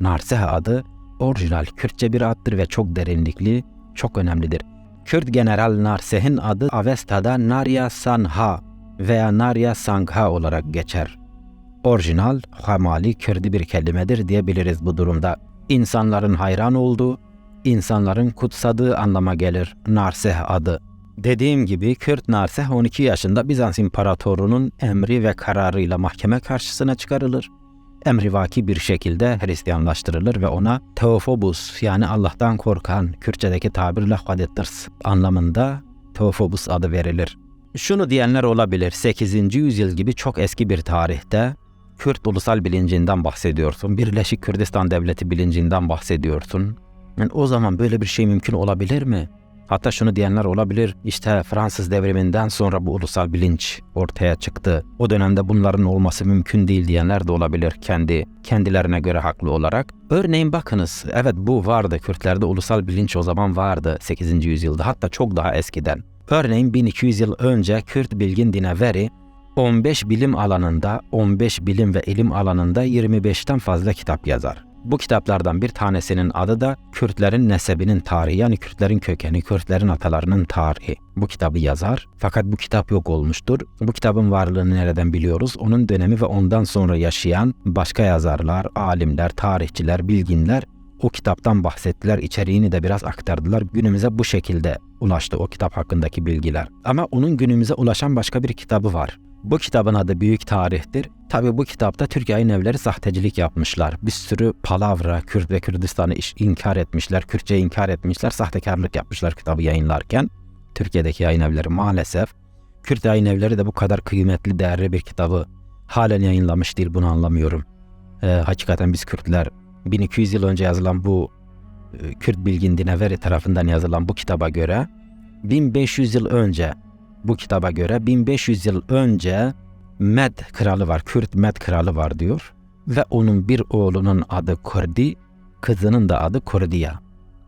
Narseh adı orijinal Kürtçe bir addır ve çok derinlikli, çok önemlidir. Kürt General Narseh'in adı Avesta'da Narya Sanha veya Narya Sangha olarak geçer. Orijinal, Hamali, Kürdi bir kelimedir diyebiliriz bu durumda. İnsanların hayran olduğu, insanların kutsadığı anlama gelir Narseh adı. Dediğim gibi Kürt Narseh 12 yaşında Bizans İmparatorluğu'nun emri ve kararıyla mahkeme karşısına çıkarılır. Emrivaki bir şekilde Hristiyanlaştırılır ve ona Teofobus yani Allah'tan korkan, Kürtçedeki tabirle Hadetters anlamında Teofobus adı verilir. Şunu diyenler olabilir, 8. yüzyıl gibi çok eski bir tarihte Kürt ulusal bilincinden bahsediyorsun, Birleşik Kürdistan Devleti bilincinden bahsediyorsun. Yani o zaman böyle bir şey mümkün olabilir mi? Hatta şunu diyenler olabilir, işte Fransız devriminden sonra bu ulusal bilinç ortaya çıktı. O dönemde bunların olması mümkün değil diyenler de olabilir kendilerine göre haklı olarak. Örneğin bakınız, evet bu vardı, Kürtlerde ulusal bilinç o zaman vardı 8. yüzyılda, hatta çok daha eskiden. Örneğin 1200 yıl önce Kürt bilgin Dineveri 15 bilim alanında, 15 bilim ve ilim alanında 25'ten fazla kitap yazar. Bu kitaplardan bir tanesinin adı da Kürtlerin nesebinin tarihi, yani Kürtlerin kökeni, Kürtlerin atalarının tarihi. Bu kitabı yazar fakat bu kitap yok olmuştur. Bu kitabın varlığını nereden biliyoruz? Onun dönemi ve ondan sonra yaşayan başka yazarlar, alimler, tarihçiler, bilginler o kitaptan bahsettiler, içeriğini de biraz aktardılar. Günümüze bu şekilde ulaştı o kitap hakkındaki bilgiler. Ama onun günümüze ulaşan başka bir kitabı var. Bu kitabın adı Büyük Tarih'tir. Tabi bu kitapta Türk Yayın Evleri sahtecilik yapmışlar. Bir sürü palavra, Kürt ve Kürdistan'ı inkar etmişler, Kürtçeyi inkar etmişler, sahtekarlık yapmışlar kitabı yayınlarken. Türkiye'deki yayın evleri maalesef. Kürt yayın evleri de bu kadar kıymetli, değerli bir kitabı halen yayınlamış değil, bunu anlamıyorum. Hakikaten biz Kürtler 1200 yıl önce yazılan bu Kürt bilgin Dineveri tarafından yazılan bu kitaba göre 1500 yıl önce bu kitaba göre 1500 yıl önce Med kralı var, Kürt Med kralı var diyor ve onun bir oğlunun adı Kurdi, kızının da adı Kurdiya.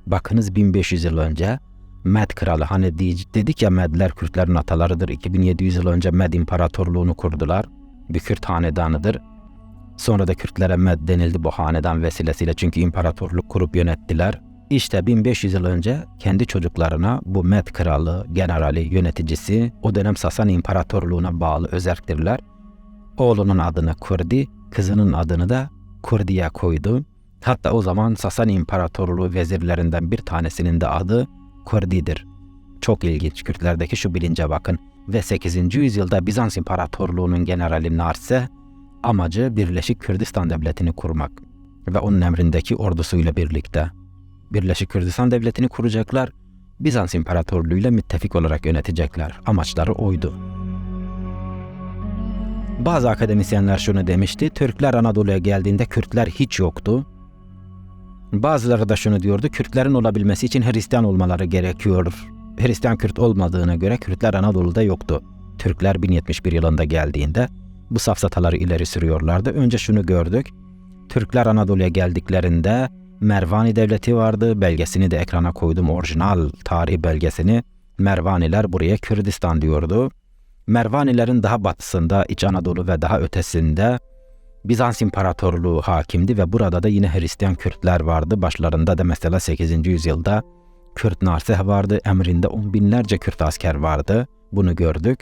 Bakınız 1500 yıl önce Med kralı, hani dedik ya Medler Kürtlerin atalarıdır. 2700 yıl önce Med İmparatorluğunu kurdular. Bir Kürt hanedanıdır. Sonra da Kürtlere Med denildi bu hanedan vesilesiyle, çünkü imparatorluk kurup yönettiler. İşte 1500 yıl önce kendi çocuklarına bu Med kralı, generali, yöneticisi, o dönem Sasani İmparatorluğu'na bağlı özerktirler. Oğlunun adını Kurdi, kızının adını da Kurdiye koydu. Hatta o zaman Sasani İmparatorluğu vezirlerinden bir tanesinin de adı Kurdi'dir. Çok ilginç, Kürtlerdeki şu bilince bakın. Ve 8. yüzyılda Bizans İmparatorluğu'nun generali Narseh, amacı Birleşik Kürdistan Devleti'ni kurmak ve onun emrindeki ordusuyla birlikte Birleşik Kürdistan Devleti'ni kuracaklar, Bizans İmparatorluğu'yla müttefik olarak yönetecekler. Amaçları oydu. Bazı akademisyenler şunu demişti, Türkler Anadolu'ya geldiğinde Kürtler hiç yoktu. Bazıları da şunu diyordu, Kürtlerin olabilmesi için Hristiyan olmaları gerekiyor. Hristiyan Kürt olmadığına göre Kürtler Anadolu'da yoktu. Türkler 1071 yılında geldiğinde bu safsataları ileri sürüyorlardı. Önce şunu gördük, Türkler Anadolu'ya geldiklerinde Mervani Devleti vardı, belgesini de ekrana koydum, orijinal tarihi belgesini. Mervaniler buraya Kürdistan diyordu. Mervanilerin daha batısında, İç Anadolu ve daha ötesinde Bizans İmparatorluğu hakimdi ve burada da yine Hristiyan Kürtler vardı. Başlarında da mesela 8. yüzyılda Kürt Narseh vardı, emrinde 10 binlerce Kürt asker vardı. Bunu gördük.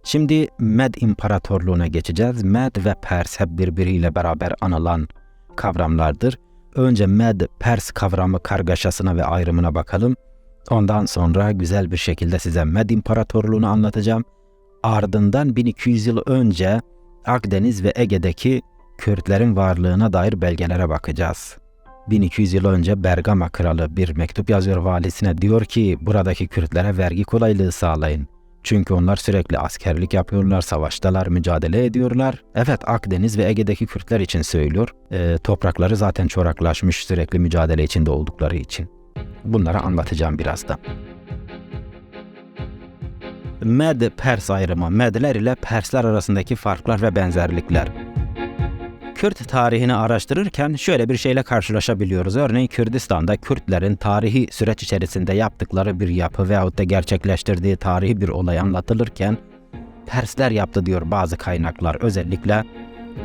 Şimdi Med İmparatorluğu'na geçeceğiz. Med ve Pers hep birbiriyle beraber anılan kavramlardır. Önce Med-Pers kavramı kargaşasına ve ayrımına bakalım. Ondan sonra güzel bir şekilde size Med İmparatorluğu'nu anlatacağım. Ardından 1200 yıl önce Akdeniz ve Ege'deki Kürtlerin varlığına dair belgelere bakacağız. 1200 yıl önce Bergama kralı bir mektup yazıyor valisine, diyor ki buradaki Kürtlere vergi kolaylığı sağlayın. Çünkü onlar sürekli askerlik yapıyorlar, savaştalar, mücadele ediyorlar. Evet, Akdeniz ve Ege'deki Kürtler için söylüyor. Toprakları zaten çoraklaşmış, sürekli mücadele içinde oldukları için. Bunları anlatacağım birazdan. Med-Pers ayrımı, Medler ile Persler arasındaki farklar ve benzerlikler. Kürt tarihini araştırırken şöyle bir şeyle karşılaşabiliyoruz. Örneğin Kürdistan'da Kürtlerin tarihi süreç içerisinde yaptıkları bir yapı veyahut da gerçekleştirdiği tarihi bir olay anlatılırken Persler yaptı diyor bazı kaynaklar. Özellikle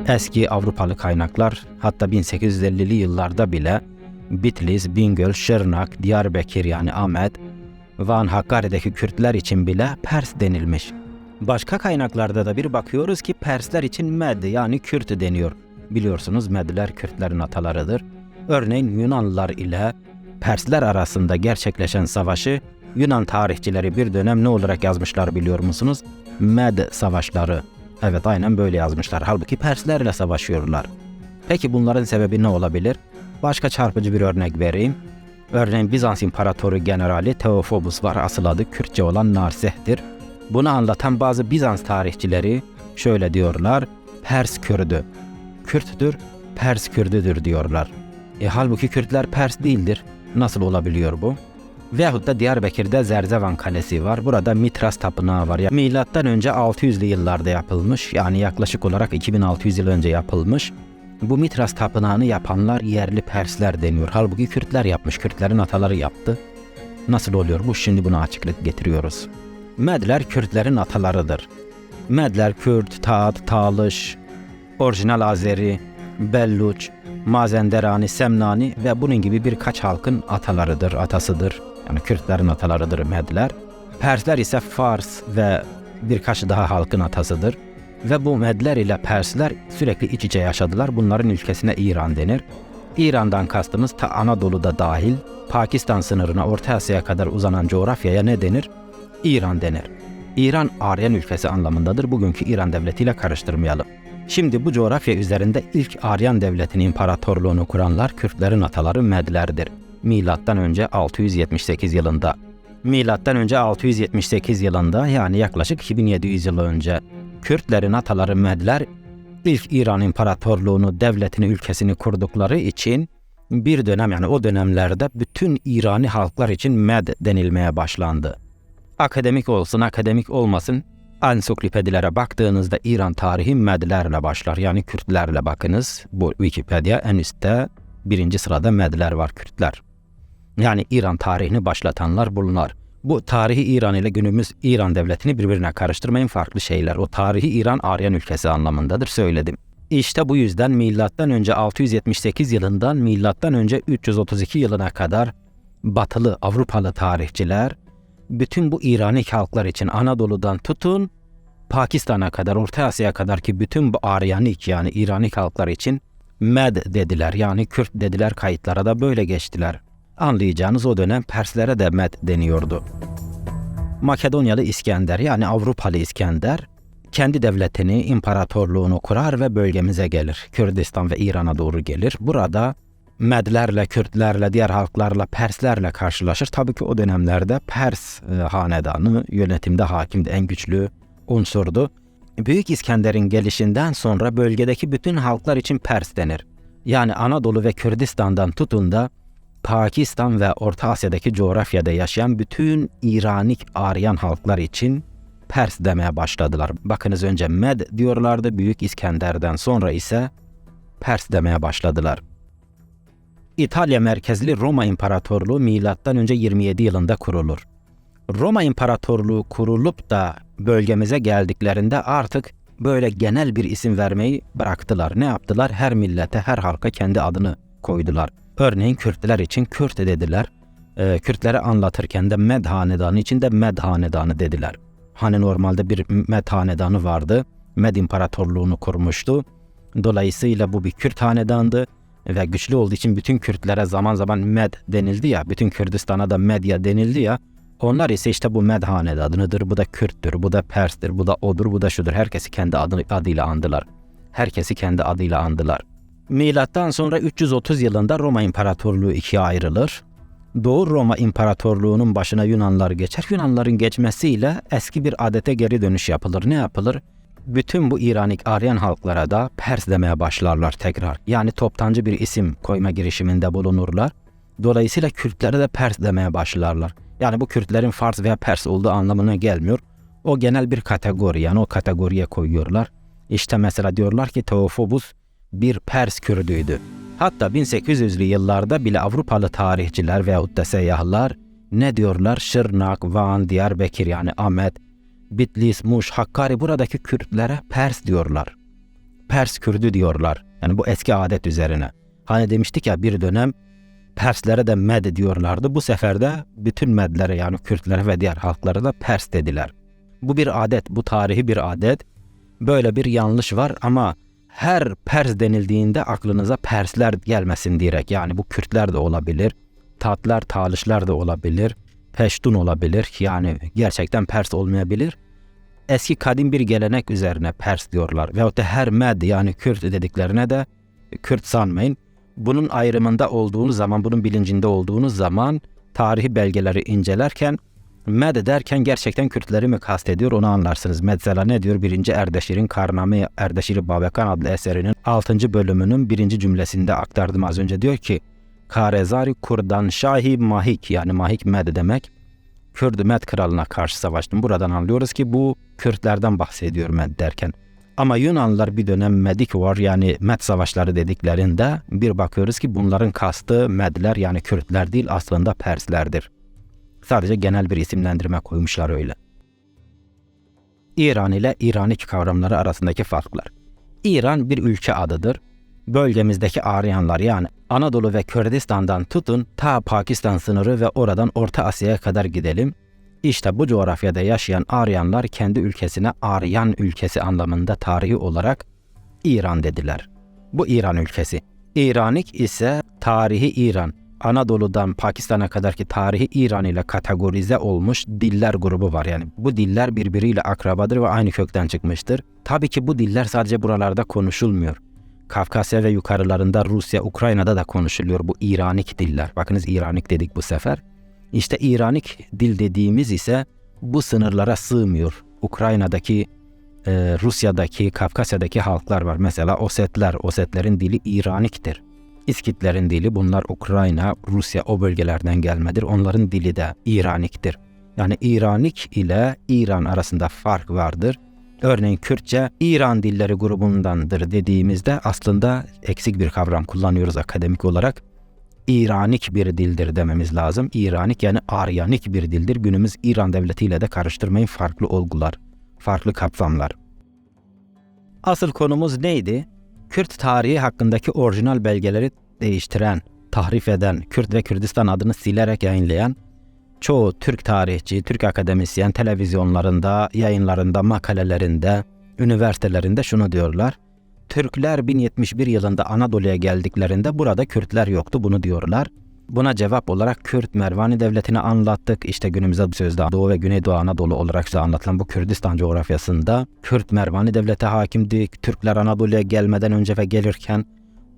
eski Avrupalı kaynaklar, hatta 1850'li yıllarda bile Bitlis, Bingöl, Şırnak, Diyarbakır yani Ahmet, Van, Hakkari'deki Kürtler için bile Pers denilmiş. Başka kaynaklarda da bir bakıyoruz ki Persler için Med yani Kürt deniyor. Biliyorsunuz Medler Kürtlerin atalarıdır. Örneğin Yunanlılar ile Persler arasında gerçekleşen savaşı Yunan tarihçileri bir dönem ne olarak yazmışlar biliyor musunuz? Med savaşları. Evet, aynen böyle yazmışlar. Halbuki Perslerle savaşıyorlar. Peki bunların sebebi ne olabilir? Başka çarpıcı bir örnek vereyim. Örneğin Bizans İmparatoru Generali Theophobos var. Asıl adı Kürtçe olan Narseh'tir. Bunu anlatan bazı Bizans tarihçileri şöyle diyorlar. Pers Kürdü. Kürttür, Pers Kürdüdür diyorlar. Halbuki Kürtler Pers değildir. Nasıl olabiliyor bu? Veyahut da Diyarbakır'da Zerzevan Kalesi var. Burada Mitras Tapınağı var. Milattan önce 600'lü yıllarda yapılmış. Yani yaklaşık olarak 2600 yıl önce yapılmış. Bu Mitras Tapınağı'nı yapanlar yerli Persler deniyor. Halbuki Kürtler yapmış. Kürtlerin ataları yaptı. Nasıl oluyor bu? Şimdi buna açıklık getiriyoruz. Medler Kürtlerin atalarıdır. Medler Kürt, Taat, Talış, orijinal Azeri, Belluç, Mazenderani, Semnani ve bunun gibi birkaç halkın atalarıdır, atasıdır. Yani Kürtlerin atalarıdır Medler. Persler ise Fars ve birkaç daha halkın atasıdır. Ve bu Medler ile Persler sürekli iç içe yaşadılar. Bunların ülkesine İran denir. İran'dan kastımız ta Anadolu'da dahil, Pakistan sınırına Orta Asya'ya kadar uzanan coğrafyaya ne denir? İran denir. İran Aryan ülkesi anlamındadır. Bugünkü İran devletiyle karıştırmayalım. Şimdi bu coğrafya üzerinde ilk Aryan devletinin imparatorluğunu kuranlar Kürtlerin ataları Medlerdir. Milattan önce 678 yılında. Milattan önce 678 yılında yani yaklaşık 2700 yıl önce Kürtlerin ataları Medler ilk İran imparatorluğunu, devletini, ülkesini kurdukları için bir dönem yani o dönemlerde bütün İrani halklar için Med denilmeye başlandı. Akademik olsun, akademik olmasın, ansiklopedilere baktığınızda İran tarihi Medlerle başlar. Yani Kürtlerle bakınız. Bu Wikipedia en üstte birinci sırada Medler var, Kürtler. Yani İran tarihini başlatanlar bunlar. Bu tarihi İran ile günümüz İran devletini birbirine karıştırmayın, farklı şeyler. O tarihi İran Aryan ülkesi anlamındadır, söyledim. İşte bu yüzden milattan önce 678 yılından milattan önce 332 yılına kadar Batılı Avrupalı tarihçiler bütün bu İranik halklar için Anadolu'dan tutun Pakistan'a kadar, Orta Asya'ya kadar ki bütün bu Aryanik yani İranik halklar için Med dediler. Yani Kürt dediler, kayıtlara da böyle geçtiler. Anlayacağınız o dönem Perslere de Med deniyordu. Makedonyalı İskender yani Avrupalı İskender kendi devletini, imparatorluğunu kurar ve bölgemize gelir. Kürdistan ve İran'a doğru gelir. Burada Medlerle, Kürtlerle, diğer halklarla, Perslerle karşılaşır. Tabii ki o dönemlerde Pers hanedanı yönetimde hakimdi, en güçlü unsurdu. Büyük İskender'in gelişinden sonra bölgedeki bütün halklar için Pers denir. Yani Anadolu ve Kürdistan'dan tutun da Pakistan ve Orta Asya'daki coğrafyada yaşayan bütün İranik Aryan halklar için Pers demeye başladılar. Bakınız önce Med diyorlardı, Büyük İskender'den sonra ise Pers demeye başladılar. İtalya merkezli Roma İmparatorluğu milattan önce 27 yılında kurulur. Roma İmparatorluğu kurulup da bölgemize geldiklerinde artık böyle genel bir isim vermeyi bıraktılar. Ne yaptılar? Her millete, her halka kendi adını koydular. Örneğin Kürtler için Kürt dediler. Kürtleri anlatırken de Med hanedanı için de Med hanedanı dediler. Hani normalde bir Med hanedanı vardı. Med İmparatorluğunu kurmuştu. Dolayısıyla bu bir Kürt hanedandı. Ve güçlü olduğu için bütün Kürtlere zaman zaman Med denildi ya, bütün Kürdistan'a da Medya denildi ya, onlar ise işte bu Med hanedanıdır, bu da Kürttür, bu da Pers'tir, bu da odur, bu da şudur. Herkesi kendi adıyla andılar. Herkesi kendi adıyla andılar. Milattan sonra 330 yılında Roma İmparatorluğu ikiye ayrılır. Doğu Roma İmparatorluğu'nun başına Yunanlar geçer. Yunanların geçmesiyle eski bir adete geri dönüş yapılır. Ne yapılır? Bütün bu İranik Aryan halklara da Pers demeye başlarlar tekrar. Yani toptancı bir isim koyma girişiminde bulunurlar. Dolayısıyla Kürtlere de Pers demeye başlarlar. Yani bu Kürtlerin Fars veya Pers olduğu anlamına gelmiyor. O genel bir kategori, yani o kategoriye koyuyorlar. İşte mesela diyorlar ki Theophobos bir Pers Kürdüydü. Hatta 1800'lü yıllarda bile Avrupalı tarihçiler veyahut da seyyahlar ne diyorlar? Şırnak, Van, Diyarbakır yani Ahmet, Bitlis, Muş, Hakkari buradaki Kürtlere Pers diyorlar. Pers Kürdü diyorlar. Yani bu eski adet üzerine. Hani demiştik ya bir dönem Perslere de Med diyorlardı. Bu sefer de bütün Medlere yani Kürtlere ve diğer halklara da Pers dediler. Bu bir adet, bu tarihi bir adet. Böyle bir yanlış var ama her Pers denildiğinde aklınıza Persler gelmesin diyerek. Yani bu Kürtler de olabilir, Tatlar, Talışlar da olabilir, Peştun olabilir. Yani gerçekten Pers olmayabilir. Eski kadim bir gelenek üzerine Pers diyorlar. Veyahut da her Med yani Kürt dediklerine de Kürt sanmayın. Bunun ayrımında olduğunuz zaman, bunun bilincinde olduğunuz zaman tarihi belgeleri incelerken Med derken gerçekten Kürtleri mi kastediyor onu anlarsınız. Mesela ne diyor? 1. Erdeşir'in Karname Erdeşir Babekan adlı eserinin 6. bölümünün 1. cümlesinde aktardım az önce. Diyor ki Karezari Kurdan Şahi Mahik yani Mahik Med demek. Kürt Med kralına karşı savaştım. Buradan anlıyoruz ki bu Kürtlerden bahsediyor Med derken. Ama Yunanlılar bir dönem Medik var yani Med savaşları dediklerinde bir bakıyoruz ki bunların kastı Medler yani Kürtler değil aslında Perslerdir. Sadece genel bir isimlendirme koymuşlar öyle. İran ile İranik kavramları arasındaki farklar. İran bir ülke adıdır. Bölgemizdeki Aryanlar yani Anadolu ve Kürdistan'dan tutun ta Pakistan sınırı ve oradan Orta Asya'ya kadar gidelim. İşte bu coğrafyada yaşayan Aryanlar kendi ülkesine Aryan ülkesi anlamında tarihi olarak İran dediler. Bu İran ülkesi. İranik ise tarihi İran. Anadolu'dan Pakistan'a kadarki tarihi İran ile kategorize olmuş diller grubu var. Yani bu diller birbiriyle akrabadır ve aynı kökten çıkmıştır. Tabii ki bu diller sadece buralarda konuşulmuyor. Kafkasya ve yukarılarında Rusya, Ukrayna'da da konuşuluyor bu İranik diller. Bakınız İranik dedik bu sefer. İşte İranik dil dediğimiz ise bu sınırlara sığmıyor. Ukrayna'daki, Rusya'daki, Kafkasya'daki halklar var. Mesela Osetler, Osetlerin dili İraniktir. İskitlerin dili bunlar Ukrayna, Rusya o bölgelerden gelmedir. Onların dili de İraniktir. Yani İranik ile İran arasında fark vardır. Örneğin Kürtçe İran dilleri grubundandır dediğimizde aslında eksik bir kavram kullanıyoruz akademik olarak. İranik bir dildir dememiz lazım. İranik yani Aryanik bir dildir. Günümüz İran devletiyle de karıştırmayın, farklı olgular, farklı kapsamlar. Asıl konumuz neydi? Kürt tarihi hakkındaki orijinal belgeleri değiştiren, tahrif eden, Kürt ve Kürdistan adını silerek yayınlayan çoğu Türk tarihçi, Türk akademisyen televizyonlarında, yayınlarında, makalelerinde, üniversitelerinde şunu diyorlar. Türkler 1071 yılında Anadolu'ya geldiklerinde burada Kürtler yoktu bunu diyorlar. Buna cevap olarak Kürt Mervani Devleti'ni anlattık. İşte günümüzde bu sözde Doğu ve Güneydoğu Anadolu olarak da anlatılan bu Kürdistan coğrafyasında Kürt Mervani Devleti hakimdi. Türkler Anadolu'ya gelmeden önce ve gelirken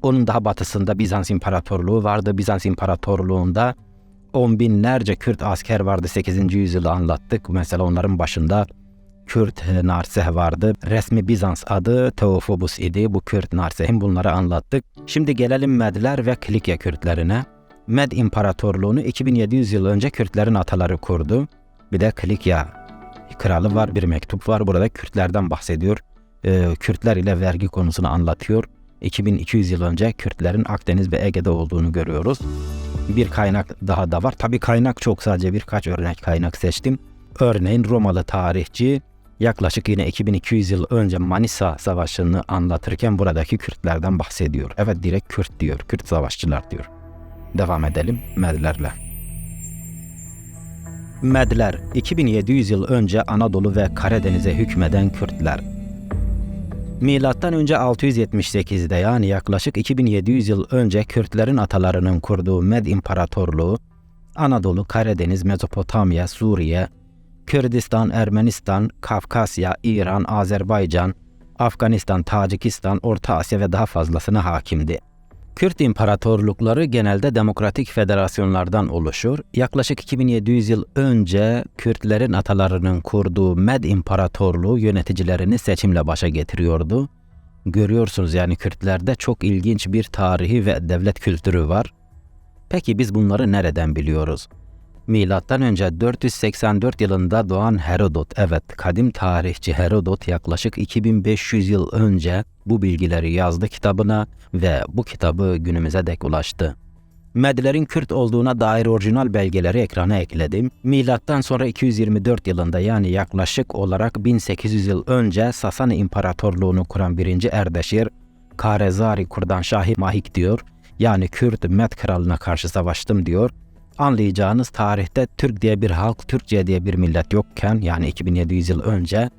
onun daha batısında Bizans İmparatorluğu vardı. Bizans İmparatorluğu'nda 10 binlerce Kürt asker vardı. 8. yüzyılı anlattık. Mesela onların başında Kürt Narseh vardı. Resmi Bizans adı Teofobus idi. Bu Kürt Narseh'in bunları anlattık. Şimdi gelelim Medler ve Kilikya Kürtlerine. Med İmparatorluğunu 2700 yıl önce Kürtlerin ataları kurdu. Bir de Kilikya kralı var, bir mektup var. Burada Kürtlerden bahsediyor. Kürtler ile vergi konusunu anlatıyor. 2200 yıl önce Kürtlerin Akdeniz ve Ege'de olduğunu görüyoruz. Bir kaynak daha da var. Tabii kaynak çok, sadece birkaç örnek kaynak seçtim. Örneğin Romalı tarihçi yaklaşık yine 2200 yıl önce Manisa Savaşı'nı anlatırken buradaki Kürtlerden bahsediyor. Evet, direkt Kürt diyor, Kürt savaşçılar diyor. Devam edelim Medlerle. Medler, 2700 yıl önce Anadolu ve Karadeniz'e hükmeden Kürtler. Milattan önce 678'de yani yaklaşık 2700 yıl önce Kürtlerin atalarının kurduğu Med İmparatorluğu, Anadolu, Karadeniz, Mezopotamya, Suriye, Kürdistan, Ermenistan, Kafkasya, İran, Azerbaycan, Afganistan, Tacikistan, Orta Asya ve daha fazlasına hakimdi. Kürt imparatorlukları genelde demokratik federasyonlardan oluşur. Yaklaşık 2700 yıl önce Kürtlerin atalarının kurduğu Med İmparatorluğu yöneticilerini seçimle başa getiriyordu. Görüyorsunuz yani Kürtlerde çok ilginç bir tarihi ve devlet kültürü var. Peki biz bunları nereden biliyoruz? Milattan önce 484 yılında doğan Herodot, evet kadim tarihçi Herodot yaklaşık 2500 yıl önce bu bilgileri yazdı kitabına ve bu kitabı günümüze dek ulaştı. Medlerin Kürt olduğuna dair orijinal belgeleri ekrana ekledim. Milattan sonra 224 yılında yani yaklaşık olarak 1800 yıl önce Sasani İmparatorluğunu kuran 1. Erdeşir, Karezari Kurdanşahi Mahik diyor. Yani Kürt Med kralına karşı savaştım diyor. Anlayacağınız tarihte Türk diye bir halk, Türkçe diye bir millet yokken yani 2700 yıl önce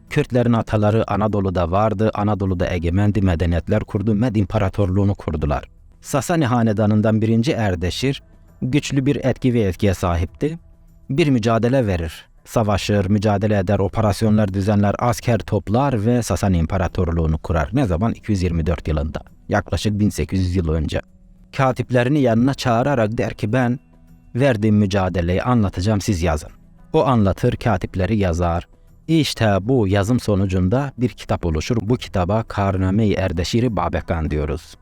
Kürtlerin ataları Anadolu'da vardı, Anadolu'da egemendi, medeniyetler kurdu, Med İmparatorluğunu kurdular. Sasani hanedanından 1. Erdeşir güçlü bir etki ve etkiye sahipti. Bir mücadele verir, savaşır, mücadele eder, operasyonlar düzenler, asker toplar ve Sasani İmparatorluğunu kurar. Ne zaman? 224 yılında, yaklaşık 1800 yıl önce. Katiplerini yanına çağırarak der ki ben verdiğim mücadeleyi anlatacağım, siz yazın. O anlatır, katipleri yazar. İşte bu yazım sonucunda bir kitap oluşur. Bu kitaba Karname-i Erdeşir-i Babekan diyoruz.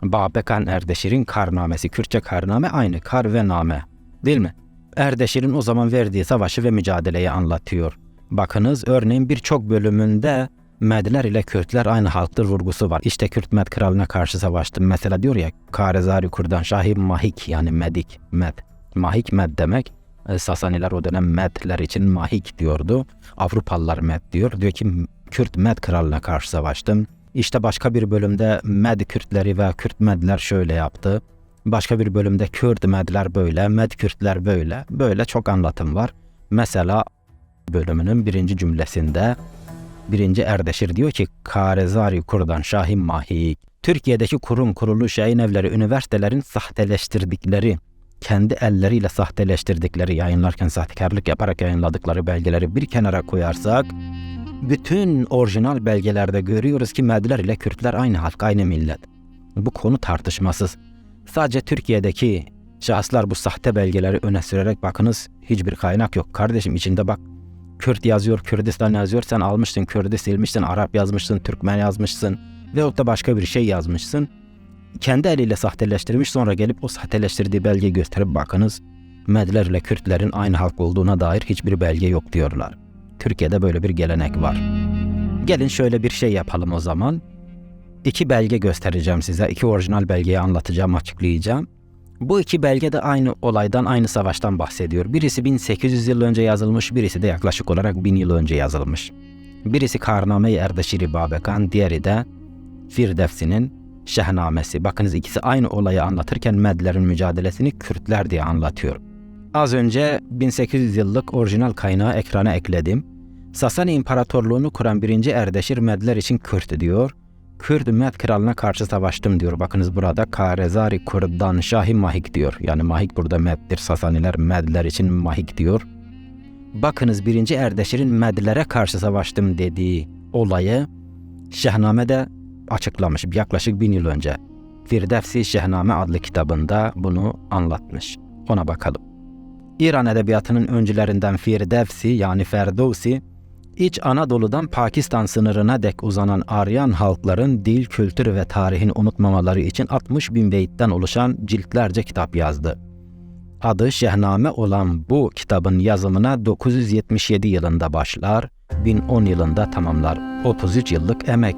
Babekan Erdeşir'in karnamesi, Kürtçe karname aynı kar ve name değil mi? Erdeşir'in o zaman verdiği savaşı ve mücadeleyi anlatıyor. Bakınız örneğin birçok bölümünde Medler ile Kürtler aynı halktır vurgusu var. İşte Kürt Med kralına karşı savaştım. Mesela diyor ya Karezari Kurdanşahi Mahik yani Medik, Med. Mahik Med demek. Sasaniler o dönem Medler için Mahik diyordu. Avrupalılar Med diyor. Diyor ki Kürt Med kralına karşı savaştım. İşte başka bir bölümde Med Kürtleri ve Kürt Medler şöyle yaptı. Başka bir bölümde Kürt Medler böyle, Med Kürtler böyle. Böyle çok anlatım var. Mesela bölümünün 1. cümlesinde 1. Erdeşir diyor ki Karezari Kurdanşahi Mahik. Türkiye'deki kurum, kuruluş, yayın evleri, üniversitelerin sahteleştirdikleri, kendi elleriyle sahteleştirdikleri, yayınlarken sahtekarlık yaparak yayınladıkları belgeleri bir kenara koyarsak, bütün orijinal belgelerde görüyoruz ki Medler ile Kürtler aynı halk, aynı millet. Bu konu tartışmasız. Sadece Türkiye'deki şahıslar bu sahte belgeleri öne sürerek bakınız hiçbir kaynak yok. Kardeşim içinde bak Kürt yazıyor, Kürdistan yazıyor, sen almışsın Kürt'ü silmişsin, Arap yazmışsın, Türkmen yazmışsın veyahut da başka bir şey yazmışsın. Kendi eliyle sahteleştirmiş, sonra gelip o sahteleştirdiği belgeyi gösterip bakınız Medler ile Kürtlerin aynı halk olduğuna dair hiçbir belge yok diyorlar. Türkiye'de böyle bir gelenek var. Gelin şöyle bir şey yapalım o zaman. 2 belge göstereceğim size. 2 orijinal belgeyi anlatacağım, açıklayacağım. Bu 2 belge de aynı olaydan, aynı savaştan bahsediyor. Birisi 1800 yıl önce yazılmış, birisi de yaklaşık olarak 1000 yıl önce yazılmış. Birisi Karname-i Erdeşir-i Babekan, diğeri de Firdevsi'nin Şehnamesi. Bakınız ikisi aynı olayı anlatırken Medlerin mücadelesini Kürtler diye anlatıyor. Az önce 1800 yıllık orijinal kaynağı ekrana ekledim. Sasani İmparatorluğunu kuran 1. Erdeşir Medler için Kürt diyor. Kürt Med kralına karşı savaştım diyor. Bakınız burada Karezari Kurdanşahi Mahik diyor. Yani Mahik burada Med'dir. Sasaniler Medler için Mahik diyor. Bakınız 1. Erdeşir'in Medlere karşı savaştım dediği olayı Şehname'de açıklamış yaklaşık 1000 yıl önce. Firdevsi Şehname adlı kitabında bunu anlatmış. Ona bakalım. İran edebiyatının öncülerinden Firdevsi yani Ferdowsi, İç Anadolu'dan Pakistan sınırına dek uzanan Aryan halkların dil, kültür ve tarihini unutmamaları için 60.000 beyitten oluşan ciltlerce kitap yazdı. Adı Şehname olan bu kitabın yazımına 977 yılında başlar, 1010 yılında tamamlar. 33 yıllık emek.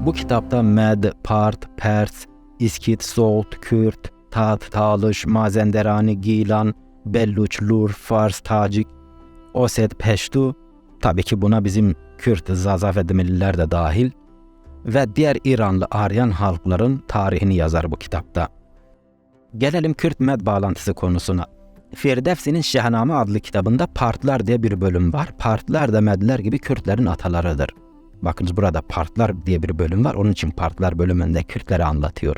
Bu kitapta Med, Part, Pers, İskit, Soğut, Kürt, Tat, Talış, Mazenderani, Gilan, Belluç, Lur, Fars, Tacik, Osset, Peştu, tabii ki buna bizim Kürt, Zaza ve Dimililer de dahil ve diğer İranlı Aryan halkların tarihini yazar bu kitapta. Gelelim Kürt-Med bağlantısı konusuna. Firdevsi'nin Şehname adlı kitabında Partlar diye bir bölüm var. Partlar da Medler gibi Kürtlerin atalarıdır. Bakınız burada Partlar diye bir bölüm var. Onun için Partlar bölümünde Kürtleri anlatıyor.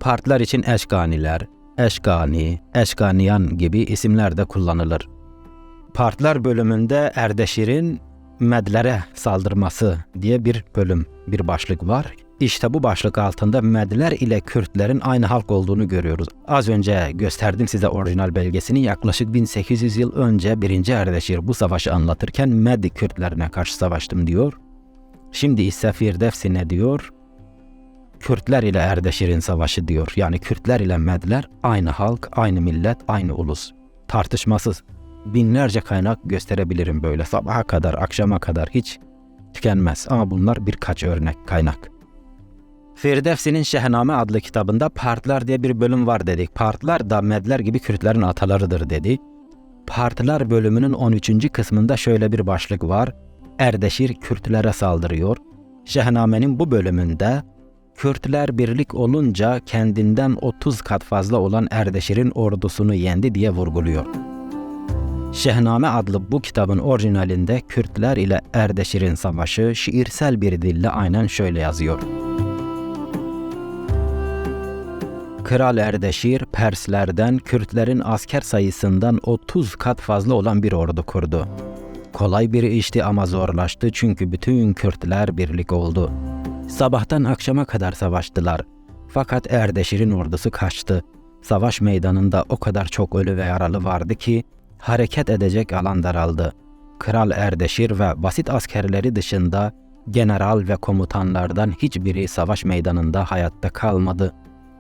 Partlar için Eşganiler, Eşgani, Eşganiyan gibi isimler de kullanılır. Partlar bölümünde Erdeşir'in Medlere saldırması diye bir bölüm, bir başlık var. İşte bu başlık altında Medler ile Kürtlerin aynı halk olduğunu görüyoruz. Az önce gösterdim size orijinal belgesini. Yaklaşık 1800 yıl önce 1. Erdeşir bu savaşı anlatırken Med Kürtlerine karşı savaştım diyor. Şimdi ise Firdevsi ne diyor? Kürtler ile Erdeşir'in savaşı diyor. Yani Kürtler ile Medler aynı halk, aynı millet, aynı ulus. tartışmasız. Binlerce kaynak gösterebilirim böyle sabaha kadar, akşama kadar hiç tükenmez. Ama bunlar birkaç örnek kaynak. Firdevsi'nin Şehname adlı kitabında Partlar diye bir bölüm var dedik. Partlar da Medler gibi Kürtlerin atalarıdır dedik. Partlar bölümünün 13. kısmında şöyle bir başlık var. Erdeşir Kürtlere saldırıyor. Şehname'nin bu bölümünde Kürtler birlik olunca kendinden 30 kat fazla olan Erdeşir'in ordusunu yendi diye vurguluyor. Şehname adlı bu kitabın orijinalinde Kürtler ile Erdeşir'in savaşı şiirsel bir dille aynen şöyle yazıyor. Kral Erdeşir, Perslerden Kürtlerin asker sayısından 30 kat fazla olan bir ordu kurdu. Kolay bir işti ama zorlaştı çünkü bütün Kürtler birlik oldu. Sabahtan akşama kadar savaştılar. Fakat Erdeşir'in ordusu kaçtı. Savaş meydanında o kadar çok ölü ve yaralı vardı ki hareket edecek alan daraldı. Kral Erdeşir ve basit askerleri dışında general ve komutanlardan hiçbiri savaş meydanında hayatta kalmadı.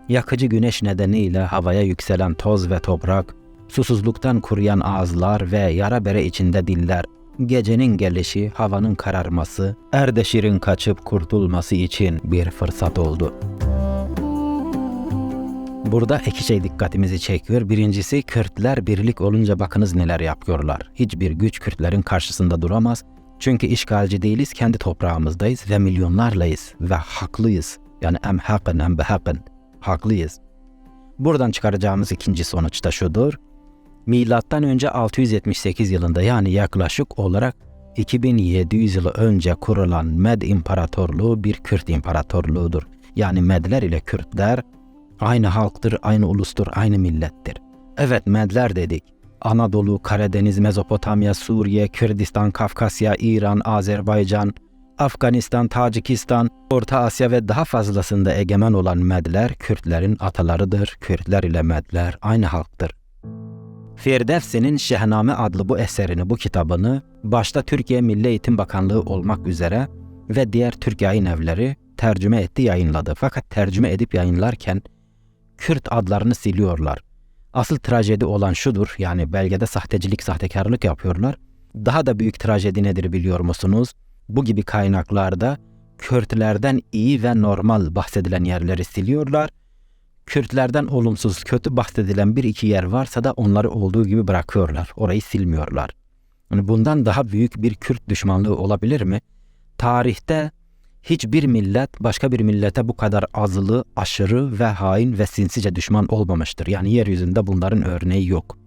Yakıcı güneş nedeniyle havaya yükselen toz ve toprak, susuzluktan kuruyan ağızlar ve yara bere içinde diller, gecenin gelişi, havanın kararması, Erdeşir'in kaçıp kurtulması için bir fırsat oldu. Burada iki şey dikkatimizi çekiyor. Birincisi, Kürtler birlik olunca bakınız neler yapıyorlar. Hiçbir güç Kürtlerin karşısında duramaz. Çünkü işgalci değiliz, kendi toprağımızdayız ve milyonlarlayız ve haklıyız. Yani em hakkın em behakkın. Haklıyız. Buradan çıkaracağımız ikinci sonuç da şudur. Milattan önce 678 yılında yani yaklaşık olarak 2700 yıl önce kurulan Med İmparatorluğu bir Kürt İmparatorluğudur. Yani Medler ile Kürtler aynı halktır, aynı ulustur, aynı millettir. Evet, Medler dedik. Anadolu, Karadeniz, Mezopotamya, Suriye, Kürdistan, Kafkasya, İran, Azerbaycan, Afganistan, Tacikistan, Orta Asya ve daha fazlasında egemen olan Medler, Kürtlerin atalarıdır. Kürtler ile Medler aynı halktır. Firdevsi'nin Şehname adlı bu eserini, bu kitabını başta Türkiye Milli Eğitim Bakanlığı olmak üzere ve diğer Türk yayın evleri tercüme etti, yayınladı. Fakat tercüme edip yayınlarken Kürt adlarını siliyorlar. Asıl trajedi olan şudur, yani belgede sahtecilik, sahtekarlık yapıyorlar. Daha da büyük trajedi nedir biliyor musunuz? Bu gibi kaynaklarda Kürtlerden iyi ve normal bahsedilen yerleri siliyorlar. Kürtlerden olumsuz, kötü bahsedilen bir iki yer varsa da onları olduğu gibi bırakıyorlar. Orayı silmiyorlar. Yani bundan daha büyük bir Kürt düşmanlığı olabilir mi? Tarihte hiçbir millet başka bir millete bu kadar azılı, aşırı ve hain ve sinsice düşman olmamıştır. Yani yeryüzünde bunların örneği yok.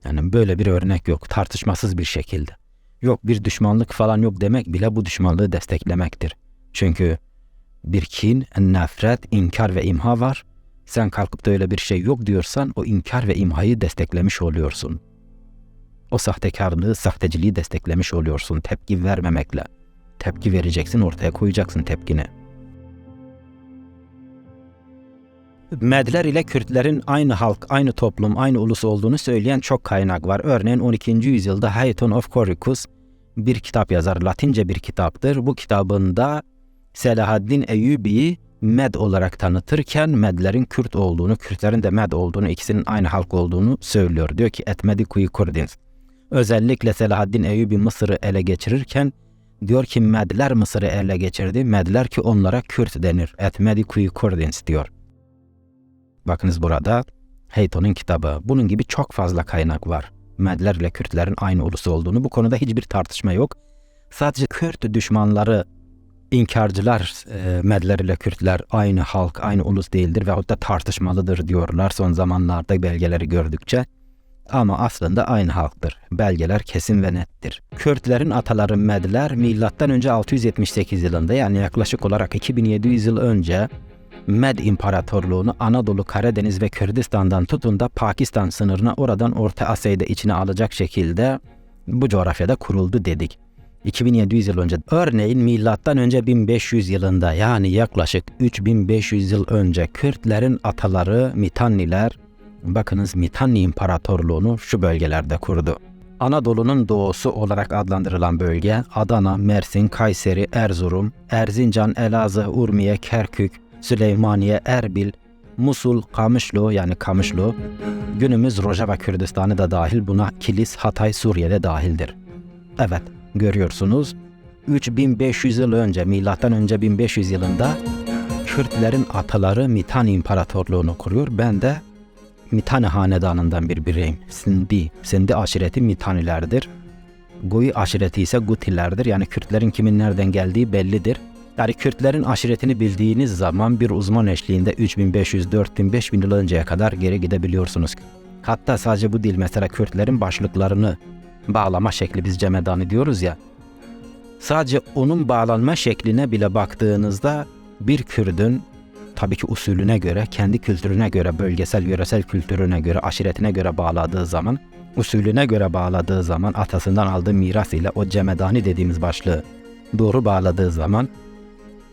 Yani böyle bir örnek yok, tartışmasız bir şekilde. Yok, bir düşmanlık falan yok demek bile bu düşmanlığı desteklemektir. Çünkü bir kin, nefret, inkar ve imha var. Sen kalkıp da öyle bir şey yok diyorsan o inkar ve imhayı desteklemiş oluyorsun. O sahtekarlığı, sahteciliği desteklemiş oluyorsun tepki vermemekle. Tepki vereceksin, ortaya koyacaksın tepkini. Medler ile Kürtlerin aynı halk, aynı toplum, aynı ulus olduğunu söyleyen çok kaynak var. Örneğin 12. yüzyılda Hayton of Coricus bir kitap yazar, Latince bir kitaptır. Bu kitabında Selahaddin Eyyubi'yi Med olarak tanıtırken Medlerin Kürt olduğunu, Kürtlerin de Med olduğunu, ikisinin aynı halk olduğunu söylüyor. Diyor ki Etmedi Kuyu Kurdins. Özellikle Selahaddin Eyyubi Mısır'ı ele geçirirken diyor ki Medler Mısır'ı ele geçirdi. Medler ki onlara Kürt denir. Etmedi Kuyu Kurdins diyor. Bakınız burada Hayton'un kitabı. Bunun gibi çok fazla kaynak var. Medler ile Kürtlerin aynı ulus olduğunu, bu konuda hiçbir tartışma yok. Sadece Kürt düşmanları, inkarcılar Medler ile Kürtler aynı halk, aynı ulus değildir veyahut da tartışmalıdır diyorlar son zamanlarda belgeleri gördükçe. Ama aslında aynı halktır. Belgeler kesin ve nettir. Kürtlerin ataları Medler milattan önce 678 yılında yani yaklaşık olarak 2700 yıl önce Med İmparatorluğunu Anadolu, Karadeniz ve Kürdistan'dan tutun da Pakistan sınırına, oradan Orta Asya'yı da içine alacak şekilde bu coğrafyada kuruldu dedik. 2700 yıl önce. Örneğin milattan önce 1500 yılında yani yaklaşık 3500 yıl önce Kürtlerin ataları Mitanniler, bakınız Mitanni İmparatorluğunu şu bölgelerde kurdu. Anadolu'nun doğusu olarak adlandırılan bölge Adana, Mersin, Kayseri, Erzurum, Erzincan, Elazığ, Urmiye, Kerkük, Süleymaniye, Erbil, Musul, Kamışlı yani Kamışlı, günümüz Rojava Kürdistan'ı da dahil, buna Kilis, Hatay, Suriye'de dahildir. Evet, görüyorsunuz 3500 yıl önce, milattan önce 1500 yılında Kürtlerin ataları Mitanni İmparatorluğunu kuruyor. Ben de Mitanni hanedanından bir bireyim. Sindi aşireti Mitannilerdir. Goy aşireti ise Gutilerdir. Yani Kürtlerin kimin nereden geldiği bellidir. Yani Kürtlerin aşiretini bildiğiniz zaman bir uzman eşliğinde 3500, 4000, 5000 yıl önceye kadar geri gidebiliyorsunuz. Hatta sadece bu değil, mesela Kürtlerin başlıklarını bağlama şekli, biz cemedanı diyoruz ya. Sadece onun bağlanma şekline bile baktığınızda bir Kürdün tabii ki usulüne göre, kendi kültürüne göre, bölgesel, yöresel kültürüne göre, aşiretine göre bağladığı zaman, usulüne göre bağladığı zaman, atasından aldığı miras ile o cemedani dediğimiz başlığı doğru bağladığı zaman,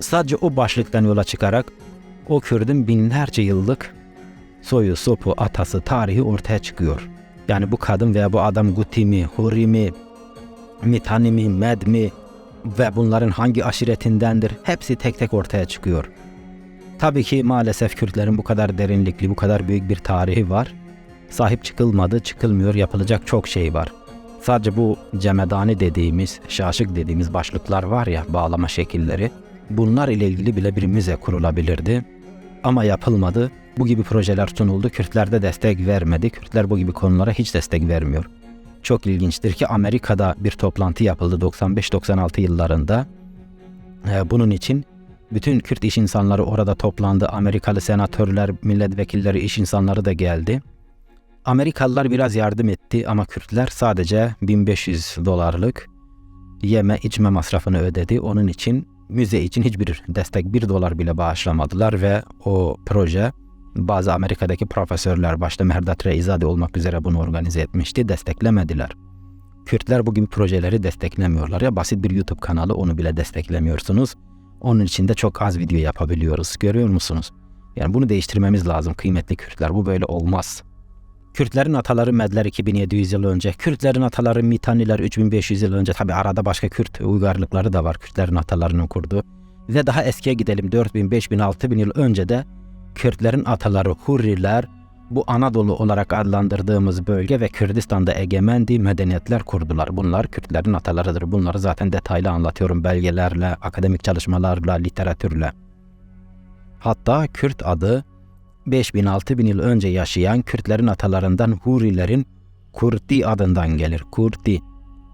sadece o başlıktan yola çıkarak o Kürdün binlerce yıllık soyu, sopu, atası, tarihi ortaya çıkıyor. Yani bu kadın veya bu adam Guti mi, Huri mi, Mitanni mi, Med mi ve bunların hangi aşiretindendir, hepsi tek tek ortaya çıkıyor. Tabii ki maalesef Kürtlerin bu kadar derinlikli, bu kadar büyük bir tarihi var. Sahip çıkılmadı, çıkılmıyor, yapılacak çok şey var. Sadece bu cemedani dediğimiz, şaşık dediğimiz başlıklar var ya, bağlama şekilleri, bunlar ile ilgili bile bir müze kurulabilirdi. Ama yapılmadı. Bu gibi projeler sunuldu. Kürtler de destek vermedi. Kürtler bu gibi konulara hiç destek vermiyor. Çok ilginçtir ki Amerika'da bir toplantı yapıldı 95-96 yıllarında. Bunun için bütün Kürt iş insanları orada toplandı. Amerikalı senatörler, milletvekilleri, iş insanları da geldi. Amerikalılar biraz yardım etti ama Kürtler sadece $1500 yeme içme masrafını ödedi. Onun için müze için hiçbir destek, $1 bile bağışlamadılar ve o proje, bazı Amerika'daki profesörler başta Mehrdad Reizade olmak üzere bunu organize etmişti, desteklemediler. Kürtler bu gibi projeleri desteklemiyorlar ya, basit bir YouTube kanalı, onu bile desteklemiyorsunuz. Onun için de çok az video yapabiliyoruz, görüyor musunuz? Yani bunu değiştirmemiz lazım kıymetli Kürtler, bu böyle olmaz. Kürtlerin ataları Medler 2700 yıl önce, Kürtlerin ataları Mitanniler 3500 yıl önce, tabi arada başka Kürt uygarlıkları da var Kürtlerin atalarının kurduğu. Ve daha eskiye gidelim, 4000, 5000, 6000 yıl önce de Kürtlerin ataları Hurriler, bu Anadolu olarak adlandırdığımız bölge ve Kürdistan'da egemendi medeniyetler kurdular. Bunlar Kürtlerin atalarıdır. Bunları zaten detaylı anlatıyorum belgelerle, akademik çalışmalarla, literatürle. Hatta Kürt adı 5000-6000 yıl önce yaşayan Kürtlerin atalarından Hurilerin Kurti adından gelir. Kurti.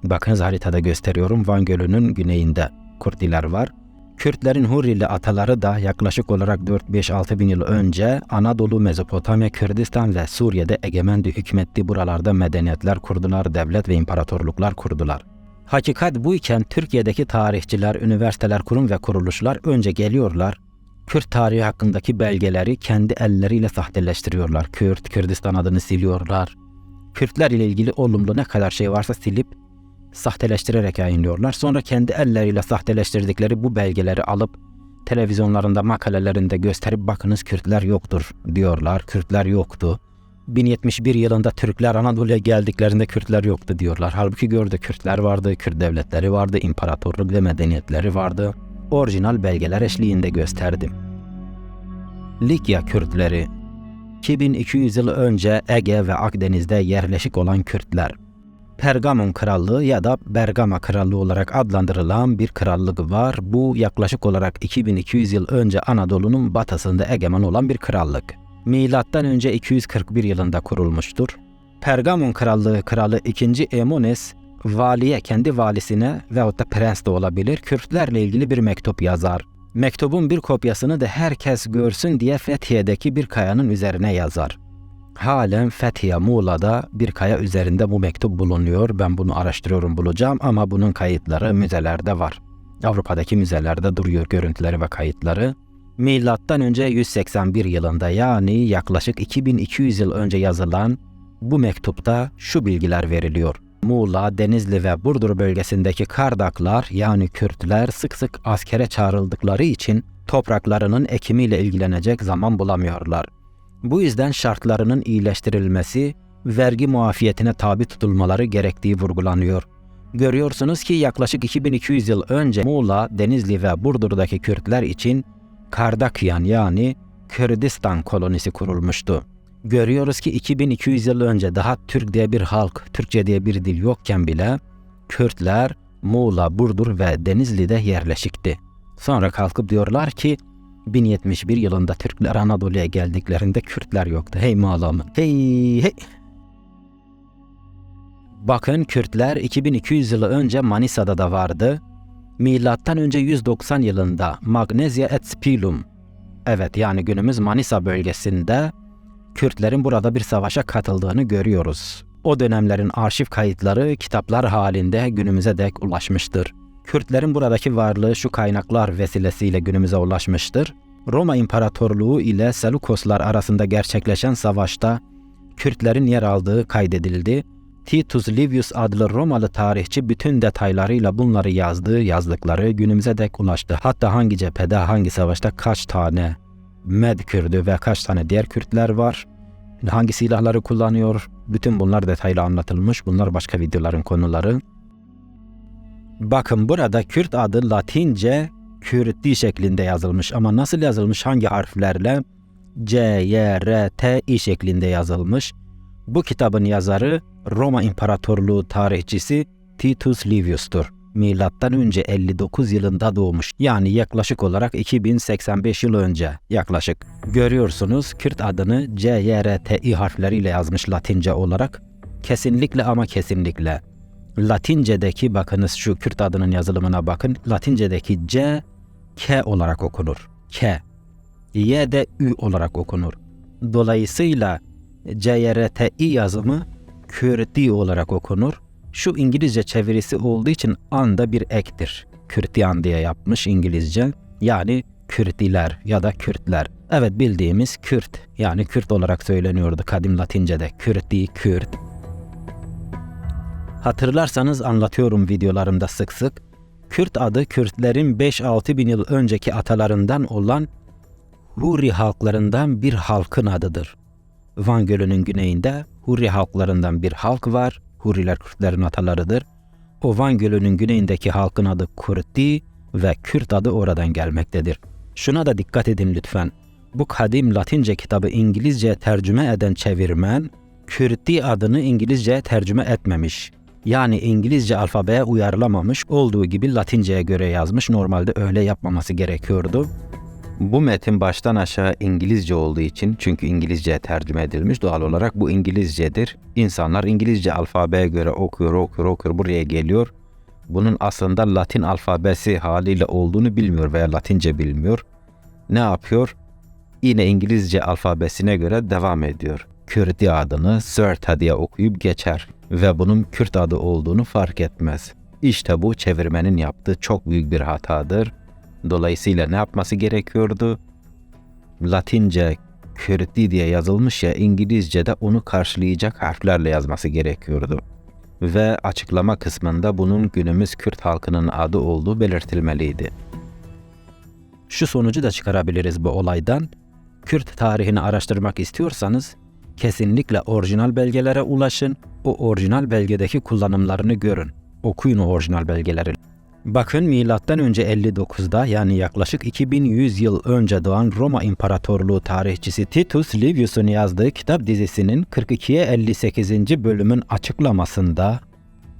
Bakınız haritada gösteriyorum, Van Gölü'nün güneyinde Kurtiler var. Kürtlerin Hurili ataları da yaklaşık olarak 4-5-6 bin yıl önce Anadolu, Mezopotamya, Kürdistan ve Suriye'de egemendi, hükmetti. Buralarda medeniyetler kurdular, devlet ve imparatorluklar kurdular. Hakikat bu iken Türkiye'deki tarihçiler, üniversiteler, kurum ve kuruluşlar önce geliyorlar, Kürt tarihi hakkındaki belgeleri kendi elleriyle sahteleştiriyorlar. Kürdistan adını siliyorlar. Kürtler ile ilgili olumlu ne kadar şey varsa silip sahteleştirerek yayınlıyorlar. Sonra kendi elleriyle sahteleştirdikleri bu belgeleri alıp televizyonlarında, makalelerinde gösterip bakınız Kürtler yoktur diyorlar. Kürtler yoktu. 1071 yılında Türkler Anadolu'ya geldiklerinde Kürtler yoktu diyorlar. Halbuki gördü, Kürtler vardı, Kürt devletleri vardı, imparatorluk ve medeniyetleri vardı. Orijinal belgeler eşliğinde gösterdim. Likya Kürtleri, 2200 yıl önce Ege ve Akdeniz'de yerleşik olan Kürtler. Pergamon Krallığı ya da Bergama Krallığı olarak adlandırılan bir krallık var. Bu yaklaşık olarak 2200 yıl önce Anadolu'nun batısında egemen olan bir krallık. Milattan önce 241 yılında kurulmuştur. Pergamon Krallığı kralı 2. Emones, valiye, kendi valisine veyahut da prens de olabilir, Kürtlerle ilgili bir mektup yazar. Mektubun bir kopyasını da herkes görsün diye Fethiye'deki bir kayanın üzerine yazar. Halen Fethiye, Muğla'da bir kaya üzerinde bu mektup bulunuyor. Ben bunu araştırıyorum, bulacağım ama bunun kayıtları müzelerde var. Avrupa'daki müzelerde duruyor görüntüleri ve kayıtları. Milattan önce 181 yılında, yani yaklaşık 2200 yıl önce yazılan bu mektupta şu bilgiler veriliyor. Muğla, Denizli ve Burdur bölgesindeki Kardaklar yani Kürtler sık sık askere çağrıldıkları için topraklarının ekimiyle ilgilenecek zaman bulamıyorlar. Bu yüzden şartlarının iyileştirilmesi, vergi muafiyetine tabi tutulmaları gerektiği vurgulanıyor. Görüyorsunuz ki yaklaşık 2200 yıl önce Muğla, Denizli ve Burdur'daki Kürtler için Kardakyan yani Kürdistan kolonisi kurulmuştu. Görüyoruz ki 2200 yıl önce daha Türk diye bir halk, Türkçe diye bir dil yokken bile Kürtler Muğla, Burdur ve Denizli'de yerleşikti. Sonra kalkıp diyorlar ki 1071 yılında Türkler Anadolu'ya geldiklerinde Kürtler yoktu. Hey mağlamı. Hey. Bakın Kürtler 2200 yıl önce Manisa'da da vardı. Milattan önce 190 yılında Magnesia et Spilum. Evet, yani günümüz Manisa bölgesinde Kürtlerin burada bir savaşa katıldığını görüyoruz. O dönemlerin arşiv kayıtları kitaplar halinde günümüze dek ulaşmıştır. Kürtlerin buradaki varlığı şu kaynaklar vesilesiyle günümüze ulaşmıştır. Roma İmparatorluğu ile Selukoslar arasında gerçekleşen savaşta Kürtlerin yer aldığı kaydedildi. Titus Livius adlı Romalı tarihçi bütün detaylarıyla bunları yazdıkları günümüze dek ulaştı. Hatta hangi cephede, hangi savaşta kaç tane Med Kürdü ve kaç tane diğer Kürtler var, hangi silahları kullanıyor, bütün bunlar detaylı anlatılmış. Bunlar başka videoların konuları. Bakın burada Kürt adı Latince Kürdi şeklinde yazılmış ama nasıl yazılmış, hangi harflerle? C, Y, R, T, I şeklinde yazılmış. Bu kitabın yazarı Roma İmparatorluğu tarihçisi Titus Livius'tur. Milattan önce 59 yılında doğmuş. Yani yaklaşık olarak 2085 yıl önce yaklaşık. Görüyorsunuz Kürt adını C, Y, R, T, I harfleriyle yazmış Latince olarak. Kesinlikle ama kesinlikle. Latince'deki bakınız şu Kürt adının yazılımına bakın. Latince'deki C, K olarak okunur. K. Y de Ü olarak okunur. Dolayısıyla CRTI yazımı Kürdi olarak okunur. Şu İngilizce çevirisi olduğu için an da bir ektir. Kürtiyan diye yapmış İngilizce. Yani Kürdiler ya da Kürtler. Evet, bildiğimiz Kürt. Yani Kürt olarak söyleniyordu kadim Latince'de. Kürdi, Kürt. Hatırlarsanız anlatıyorum videolarımda sık sık. Kürt adı Kürtlerin 5-6 bin yıl önceki atalarından olan Hurri halklarından bir halkın adıdır. Van Gölü'nün güneyinde Hurri halklarından bir halk var. Hurriler Kürtlerin atalarıdır. O Van Gölü'nün güneyindeki halkın adı Kürdi ve Kürt adı oradan gelmektedir. Şuna da dikkat edin lütfen. Bu kadim Latince kitabı İngilizceye tercüme eden çevirmen, Kürdi adını İngilizceye tercüme etmemiş. Yani İngilizce alfabeye uyarlamamış, olduğu gibi Latince'ye göre yazmış. Normalde öyle yapmaması gerekiyordu. Bu metin baştan aşağı İngilizce olduğu için, çünkü İngilizceye tercüme edilmiş, doğal olarak bu İngilizcedir. İnsanlar İngilizce alfabeye göre okuyor, buraya geliyor. Bunun aslında Latin alfabesi haliyle olduğunu bilmiyor veya Latince bilmiyor. Ne yapıyor? Yine İngilizce alfabesine göre devam ediyor. Kürdi adını Sörta diye okuyup geçer ve bunun Kürt adı olduğunu fark etmez. İşte bu çevirmenin yaptığı çok büyük bir hatadır. Dolayısıyla ne yapması gerekiyordu? Latince Kürdi diye yazılmış ya, İngilizce'de onu karşılayacak harflerle yazması gerekiyordu. Ve açıklama kısmında bunun günümüz Kürt halkının adı olduğu belirtilmeliydi. Şu sonucu da çıkarabiliriz bu olaydan. Kürt tarihini araştırmak istiyorsanız kesinlikle orijinal belgelere ulaşın. O orijinal belgedeki kullanımlarını görün. Okuyun o orijinal belgeleri. Bakın milattan önce 59'da, yani yaklaşık 2100 yıl önce doğan Roma İmparatorluğu tarihçisi Titus Livius'un yazdığı kitap dizisinin 42'ye 58. bölümün açıklamasında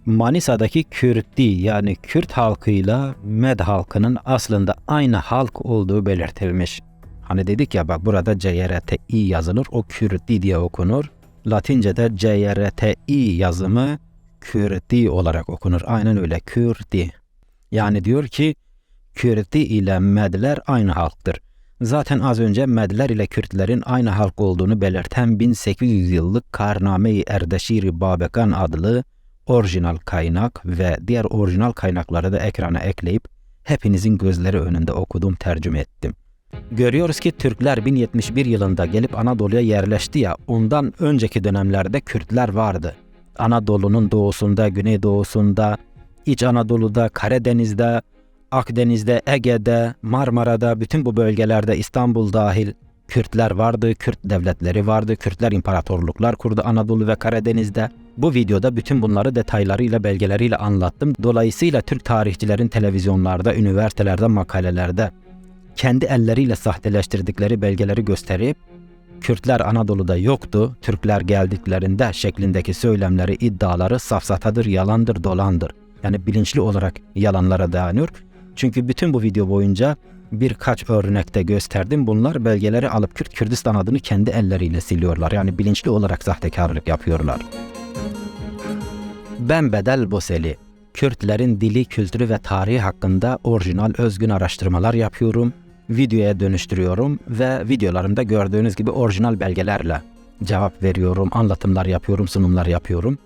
Manisa'daki Kürdi, yani Kürt halkıyla Med halkının aslında aynı halk olduğu belirtilmiş. Hani dedik ya, bak burada CRTI yazılır, o Kürdi diye okunur. Latince'de CRTI yazımı Kürdi olarak okunur. Aynen öyle, Kürdi. Yani diyor ki Kürdi ile Medler aynı halktır. Zaten az önce Medler ile Kürtlerin aynı halk olduğunu belirten 1800 yıllık Karname-i Erdeşir-i Babekan adlı orijinal kaynak ve diğer orijinal kaynakları da ekrana ekleyip hepinizin gözleri önünde okudum, tercüme ettim. Görüyoruz ki Türkler 1071 yılında gelip Anadolu'ya yerleşti ya, ondan önceki dönemlerde Kürtler vardı. Anadolu'nun doğusunda, güneydoğusunda, İç Anadolu'da, Karadeniz'de, Akdeniz'de, Ege'de, Marmara'da, bütün bu bölgelerde, İstanbul dahil Kürtler vardı, Kürt devletleri vardı, Kürtler imparatorluklar kurdu Anadolu ve Karadeniz'de. Bu videoda bütün bunları detaylarıyla, belgeleriyle anlattım. Dolayısıyla Türk tarihçilerin televizyonlarda, üniversitelerde, makalelerde kendi elleriyle sahteleştirdikleri belgeleri gösterip Kürtler Anadolu'da yoktu, Türkler geldiklerinde şeklindeki söylemleri, iddiaları safsatadır, yalandır, dolandır. Yani bilinçli olarak yalanlara dayanıyor. Çünkü bütün bu video boyunca birkaç örnekte gösterdim. Bunlar belgeleri alıp Kürdistan adını kendi elleriyle siliyorlar. Yani bilinçli olarak sahtekarlık yapıyorlar. Ben Bedel Boseli, Kürtlerin dili, kültürü ve tarihi hakkında orijinal özgün araştırmalar yapıyorum, videoya dönüştürüyorum ve videolarımda gördüğünüz gibi orijinal belgelerle cevap veriyorum, anlatımlar yapıyorum, sunumlar yapıyorum.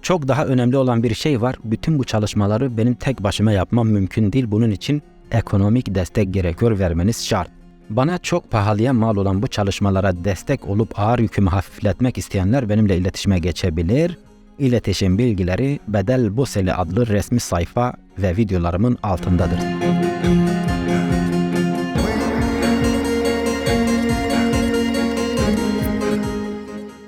Çok daha önemli olan bir şey var. Bütün bu çalışmaları benim tek başıma yapmam mümkün değil. Bunun için ekonomik destek gerekiyor, vermeniz şart. Bana çok pahalıya mal olan bu çalışmalara destek olup ağır yükümü hafifletmek isteyenler benimle iletişime geçebilir. İletişim bilgileri Bedel Boseli adlı resmi sayfa ve videolarımın altındadır.